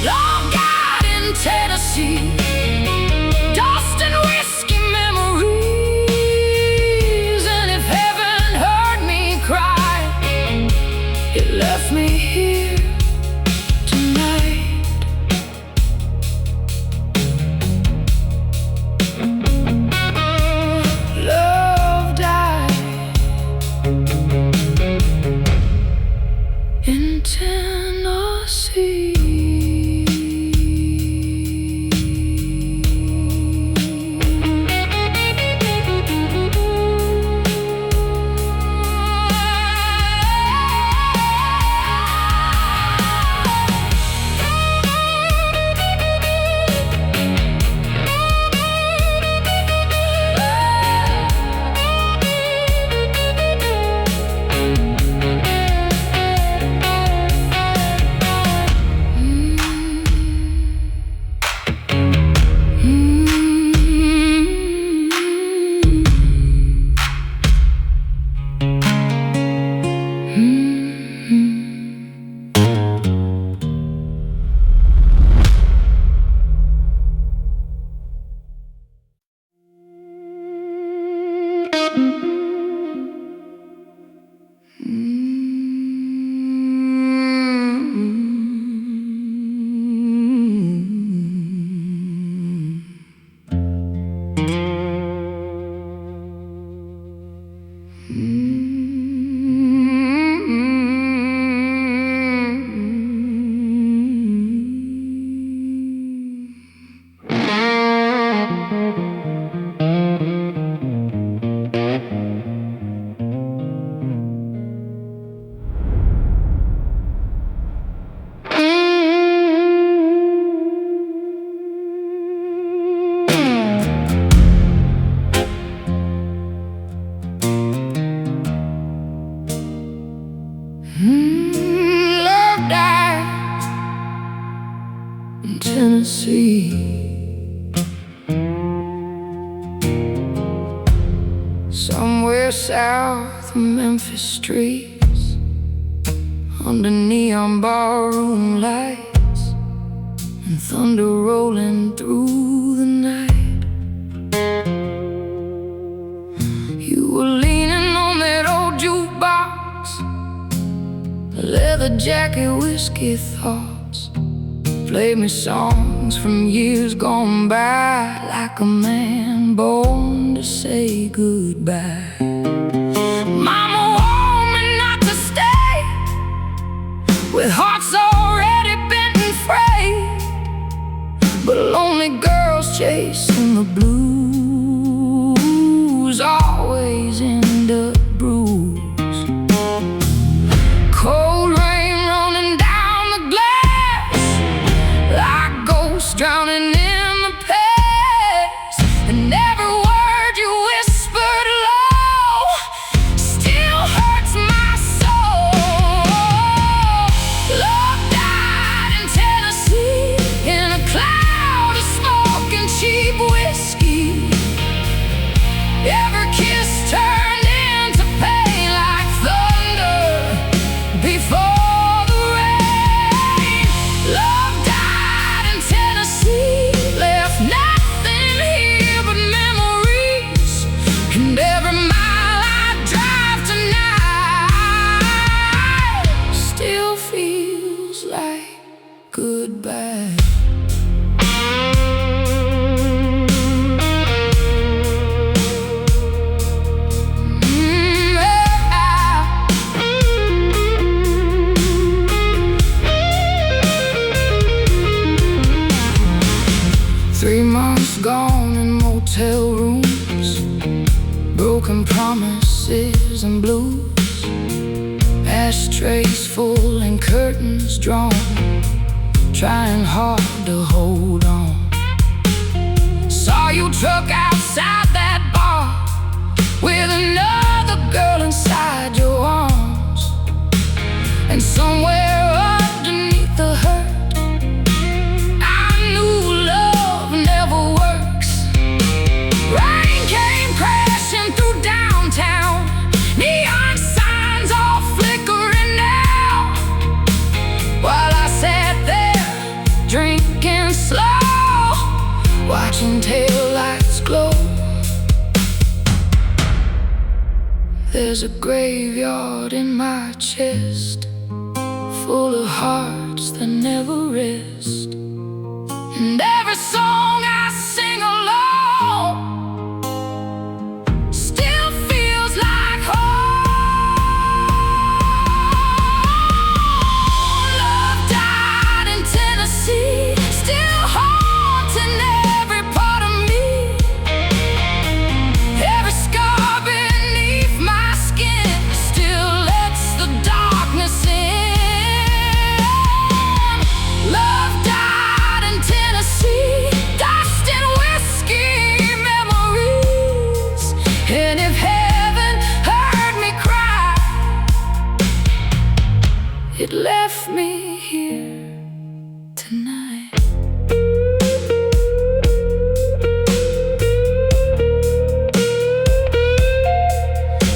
Love died in Tennessee, dust and whiskey memories, and if heaven heard me cry, it left me here tonight. Love died in Tennessee. Love died in Tennessee. Somewhere south of Memphis streets, under neon barroom lights and thunder rolling through the night. You were leaning on that old jukebox, leather jacket, whiskey thoughts. Play me songs from years gone by, like a man born to say goodbye. Mama warned me not to stay with hearts already bent and frayed, but lonely girls chasing the blues always end up bruised. Cold rain running down the glass, like ghosts drowning in the past, and every word you whispered low still hurts my soul. Love died in Tennessee in a cloud of smoke and cheap whiskey. Every kiss turned into pain like thunder before the rain. Love died in Tennessee, left nothing here but memories, and every mile I drive tonight still feels like goodbye. Three months gone in motel rooms, broken promises and blues, ashtrays full and curtains drawn, trying hard to hold on. Saw you truck outside that bar with another girl inside your arms, and somewhere underneath the hurt I knew love never works. Rain came crashing through downtown, neon signs all flickering now, while I sat there drinking slow, watching taillights glow. There's a graveyard in my chest, full of hearts that never rest, and every song I sing alone still feels like home. Love died in Tennessee, still haunting every part of me. Every scar beneath my skin still lets the darkness in. Love died in Tennessee, dust and whiskey memories, and if heaven heard me cry, it left me here tonight.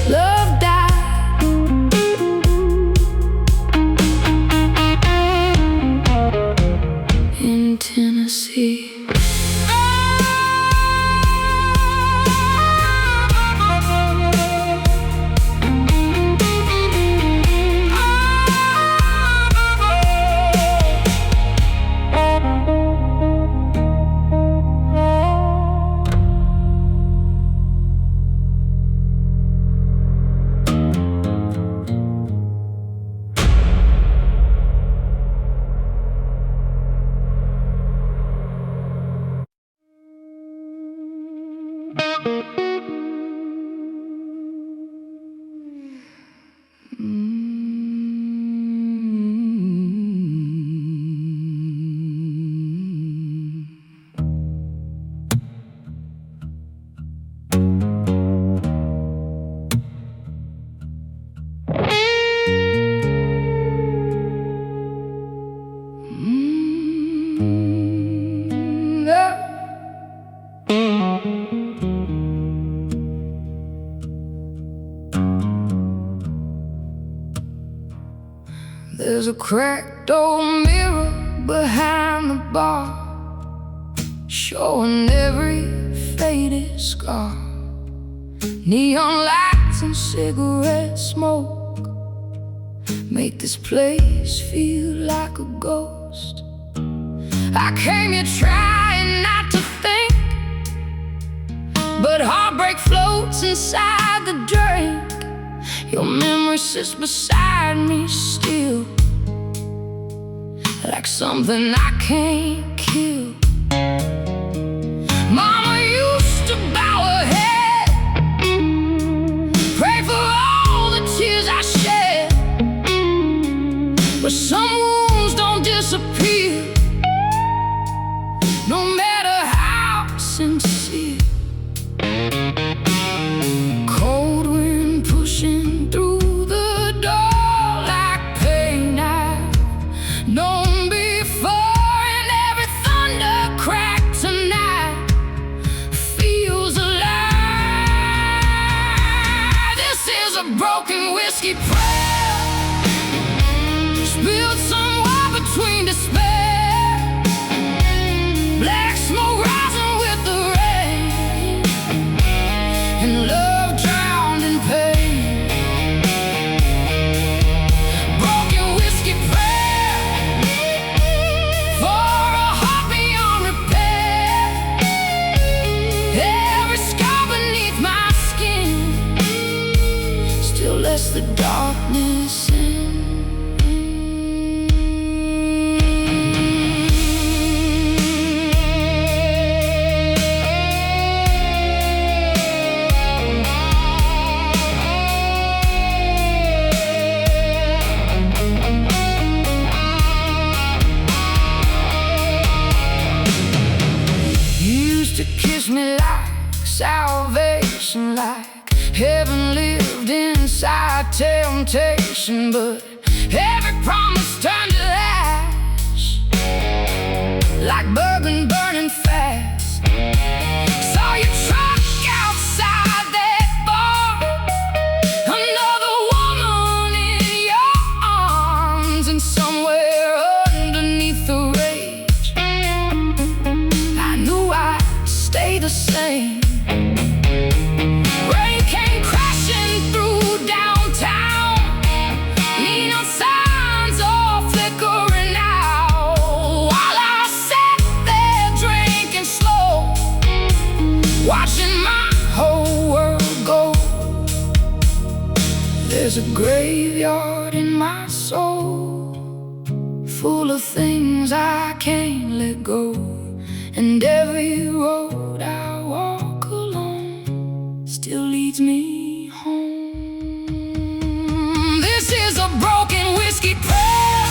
Love died in Tennessee. There's a cracked old mirror behind the bar, showing every faded scar. Neon lights and cigarette smoke make this place feel like a ghost. I came here trying not to think, but heartbreak floats inside the drink. Your memory sits beside me still, like something I can't kill. Mama used to bow her head, pray for all the tears I shed, but some wounds don't disappear, no matter how sincere. Cold wind pushing through the door like pain I've known before, and every thunder crack tonight feels alive. This is a broken whiskey prayer, spilled somewhere between despair. Black smoke rising with the rain, and love drowned in pain. Broken whiskey prayer for a heart beyond repair. Every scar beneath my skin still lets the darkness in. To kiss me like salvation, like heaven lived inside temptation, but every promise turned to ash, like bourbon burning fast. Saw your truck outside that bar, another woman in your arms, and somewhere underneath the rage I knew I'd stay the same. Rain came crashing through downtown, neon signs all flickering out, while I sat there drinking slow, watching my whole world go. There's a graveyard in my soul, full of things I can't let go, and every road I walk alone still leads me home. This is a broken whiskey prayer,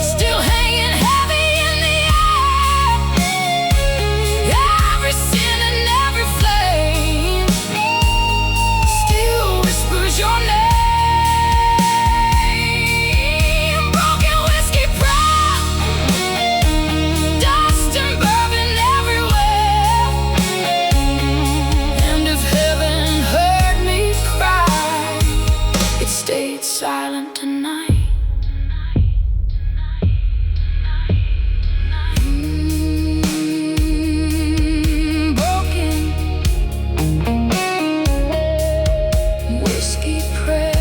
still hanging heavy in the air. Every sin and every flame still whispers your name. Broken whiskey prayer, dust and bourbon everywhere. And if heaven heard me cry, it stayed silent tonight. Broken whiskey prayer.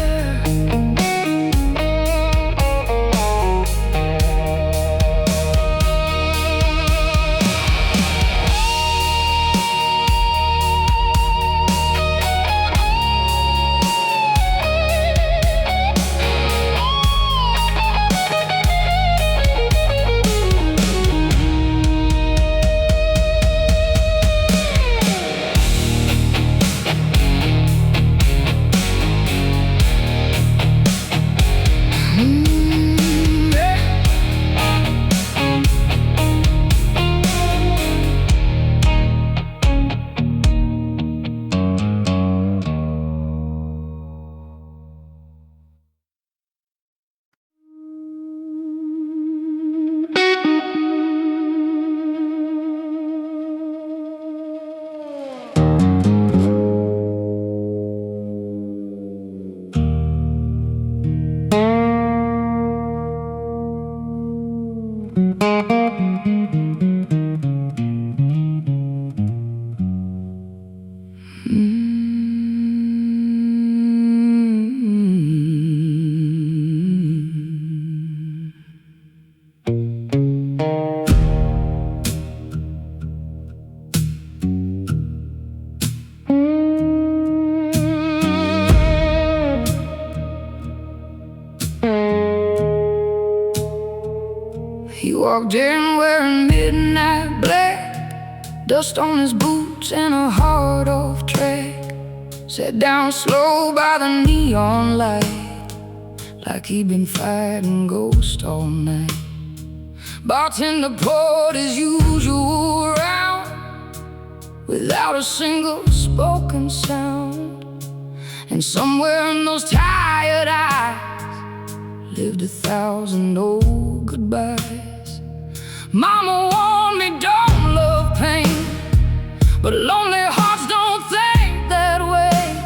He walked in wearing midnight black, dust on his boots and a hard-off track. Sat down slow by the neon light, like he'd been fighting ghosts all night. Bartender poured his usual round, without a single spoken sound. And somewhere in those tired eyes lived 1,000 old goodbyes. Mama warned me, don't love pain, but lonely hearts don't think that way.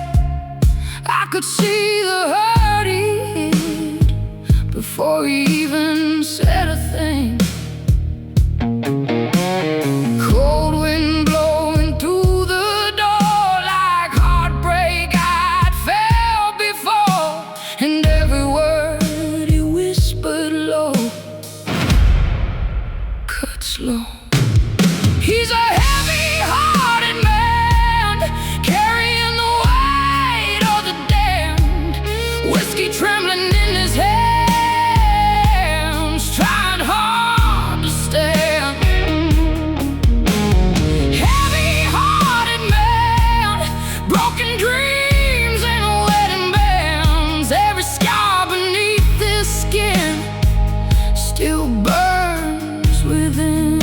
I could see the hurt he hid before he even said a thing. Cold wind blowing through the door like heartbreak I'd felt before, and every word he whispered low cut slow. He's a heavy-hearted man, carrying the weight of the damned, whiskey trembling in his hands, trying hard to stand. Heavy-hearted man, broken dreams and wedding bands. Every scar beneath this skin still burns within.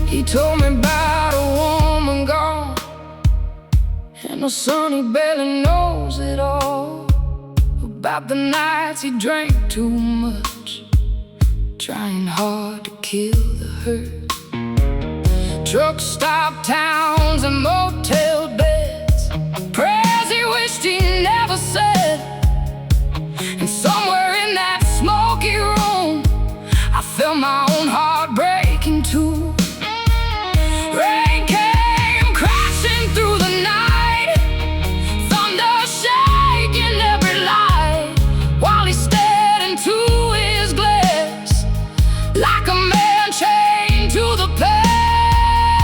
He told me about a woman gone, and the son he barely knows it all. About the nights he drank too much, trying hard to kill the hurt. Truck stop towns and motel beds, prayers he wished he never said. And somewhere in that smoky room I felt my own heart breaking too. Rain came crashing through the night, thunder shaking every light, while he stared into his glass like a man chained to the past.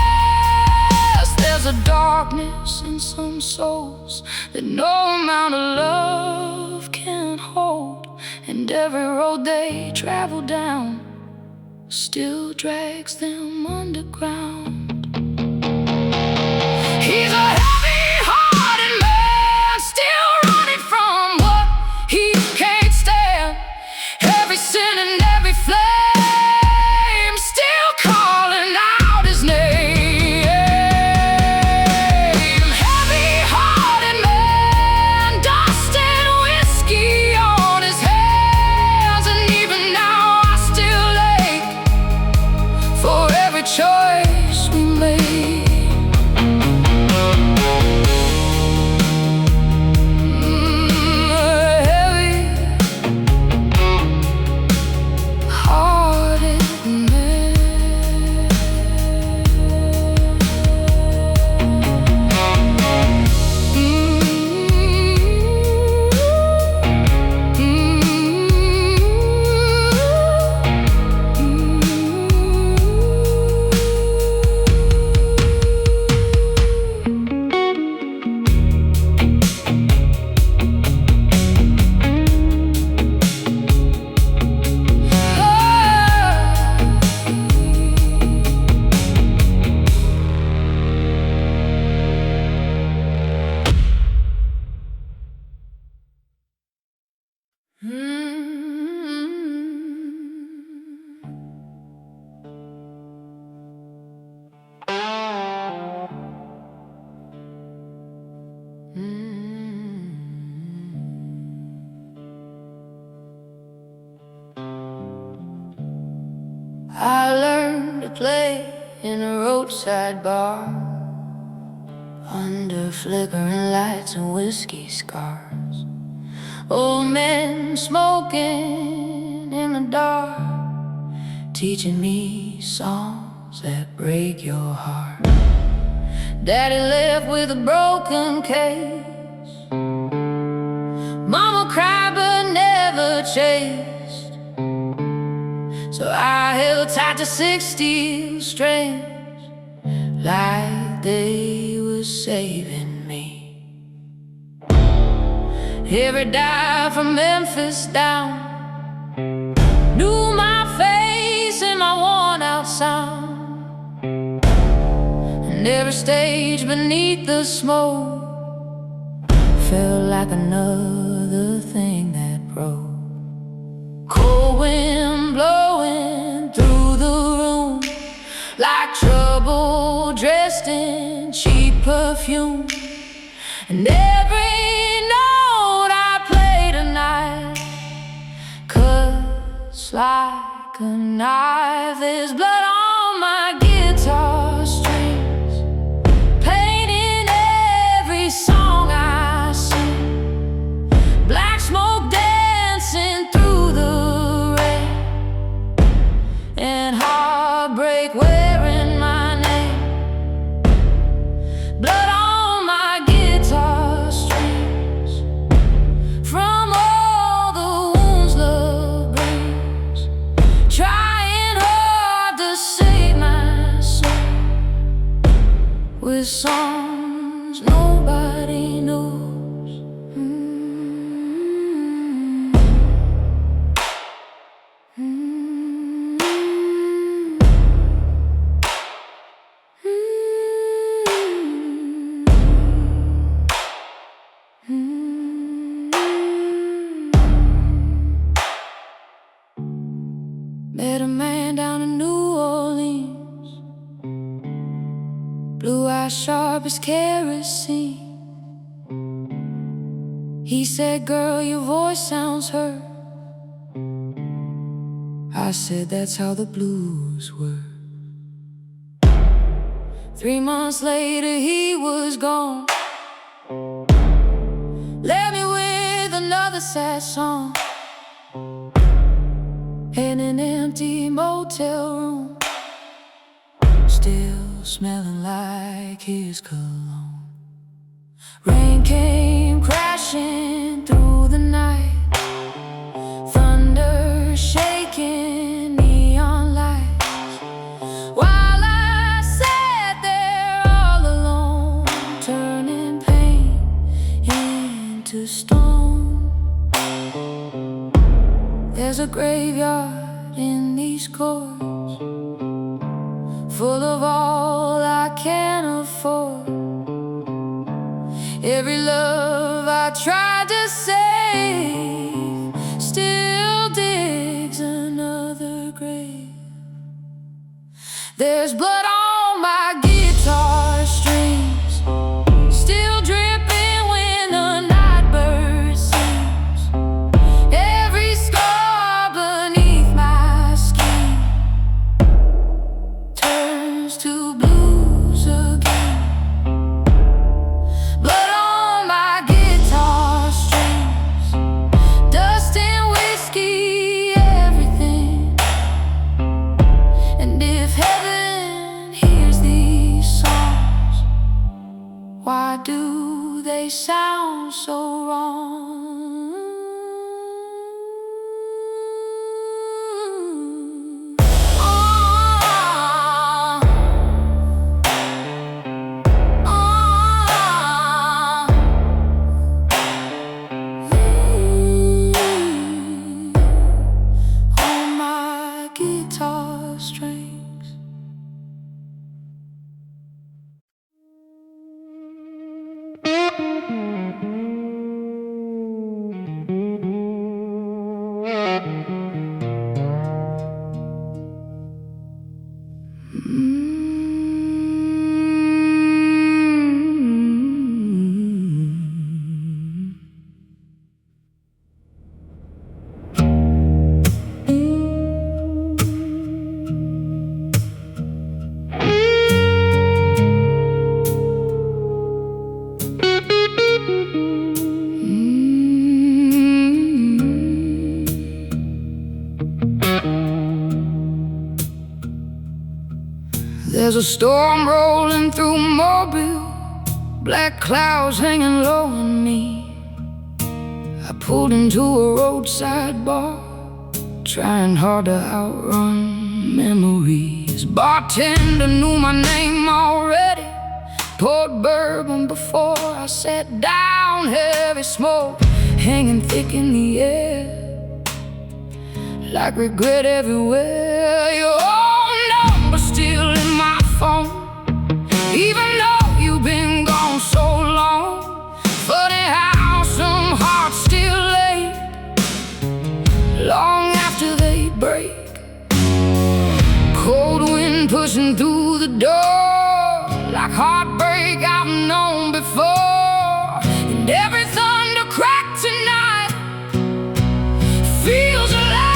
There's a darkness in some souls that no amount of love can hold, and every road they travel down still drags them underground. He's a heavy-hearted man, still running from what he can't stand. Every sin and every flame still calling out his name. Heavy-hearted man, dust and whiskey on his hands, and even now I still ache for every choice we made. I learned to play in a roadside bar, under flickering lights and whiskey scars. Old men smoking in the dark, teaching me songs that break your heart. Daddy left with a broken case. Mama cried but never chased. So I held tight to 6 steel strings, like they were saving me. Every dive from Memphis down knew my face and my worn out sound. And every stage beneath the smoke felt like another thing that broke. Cold wind blowing through the room, like trouble dressed in cheap perfume. And every note I played tonight cuts like a knife. There's blood on my guitar strings, painting every song I sing. Black smoke dancing through the rain, and heartbreak wearing my name. Blood on my guitar strings, from all the wounds love brings, trying hard to save my soul with songs nobody knows. Met a man down in New Orleans, blue eyes sharp as kerosene. He said, "Girl, your voice sounds hurt." I said, "That's how the blues were." 3 months later he was gone, left me with another sad song in an empty motel room, still smelling like his cologne. Rain came crashing through the night, thunder shaking neon lights, while I sat there all alone, turning pain into stone. There's a graveyard in these chords, full of all I can afford. Every love I tried to save still digs another grave. There's blood on my guitar strings, still dripping when the night bird sings. Every scar beneath my skin turns to blues again. Blood on my guitar strings, dust and whiskey, everything. And if heaven There's a storm rolling through Mobile, black clouds hanging low on me. I pulled into a roadside bar, trying hard to outrun memories. Bartender knew my name already, poured bourbon before I sat down. Heavy smoke hanging thick in the air, like regret everywhere. Your own number still in my phone, even though you've been gone so long. Funny how some hearts still ache long after they break. Cold wind pushing through the door, like heartbreak I've known before. And every thunder crack tonight feels alive.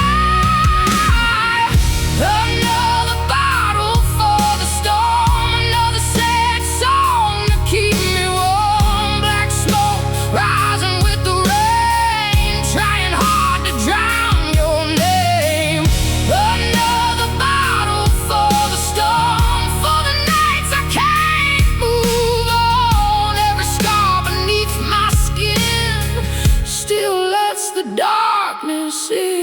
Another bottle for the storm, another sad song to keep me warm. Black smoke rising with the rain, trying hard to drown your name. Another bottle for the storm, for the nights I can't move on. Every scar beneath my skin still lets the darkness in.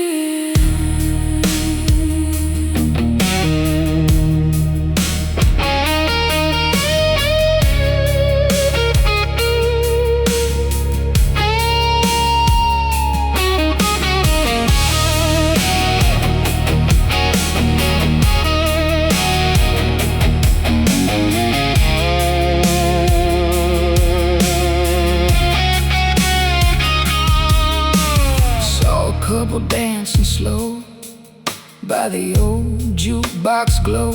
Couple dancing slow by the old jukebox glow,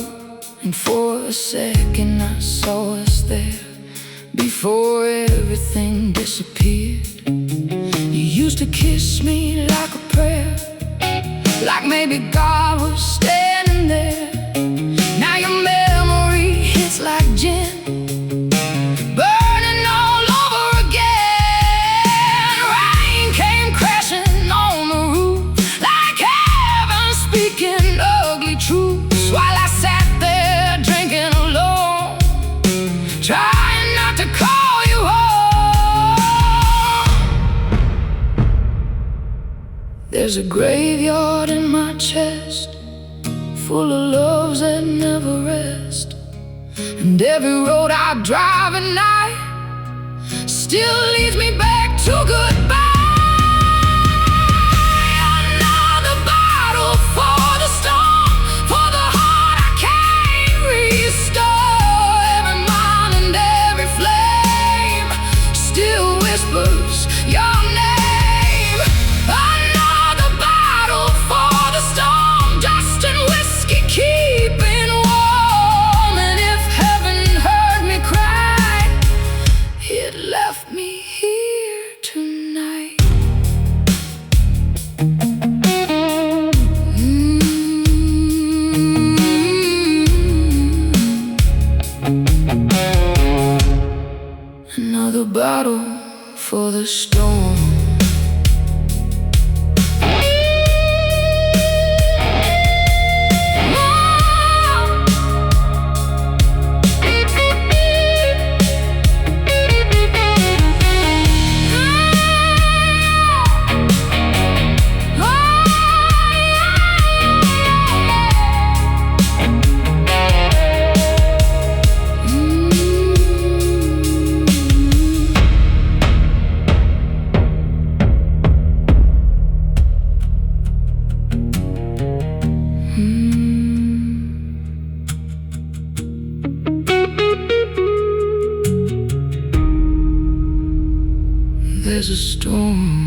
and for a second I saw us there before everything disappeared. You used to kiss me like a prayer, like maybe God was standing there. Now your memory hits like gin, burning all over again. Rain came crashing on the roof, like heaven speaking ugly truths, while I sat there drinking alone, trying not to call you home. There's a graveyard in my chest, full of loves that never rest. And every road I drive at night still leads me back to goodbye. Another bottle for the storm, for the heart I can't restore. Every mind and every flame still whispers your name. Another bottle for the storm, just in whiskey keeping warm. And if heaven heard me cry, it left me here tonight. Another bottle for the storm. There's a storm.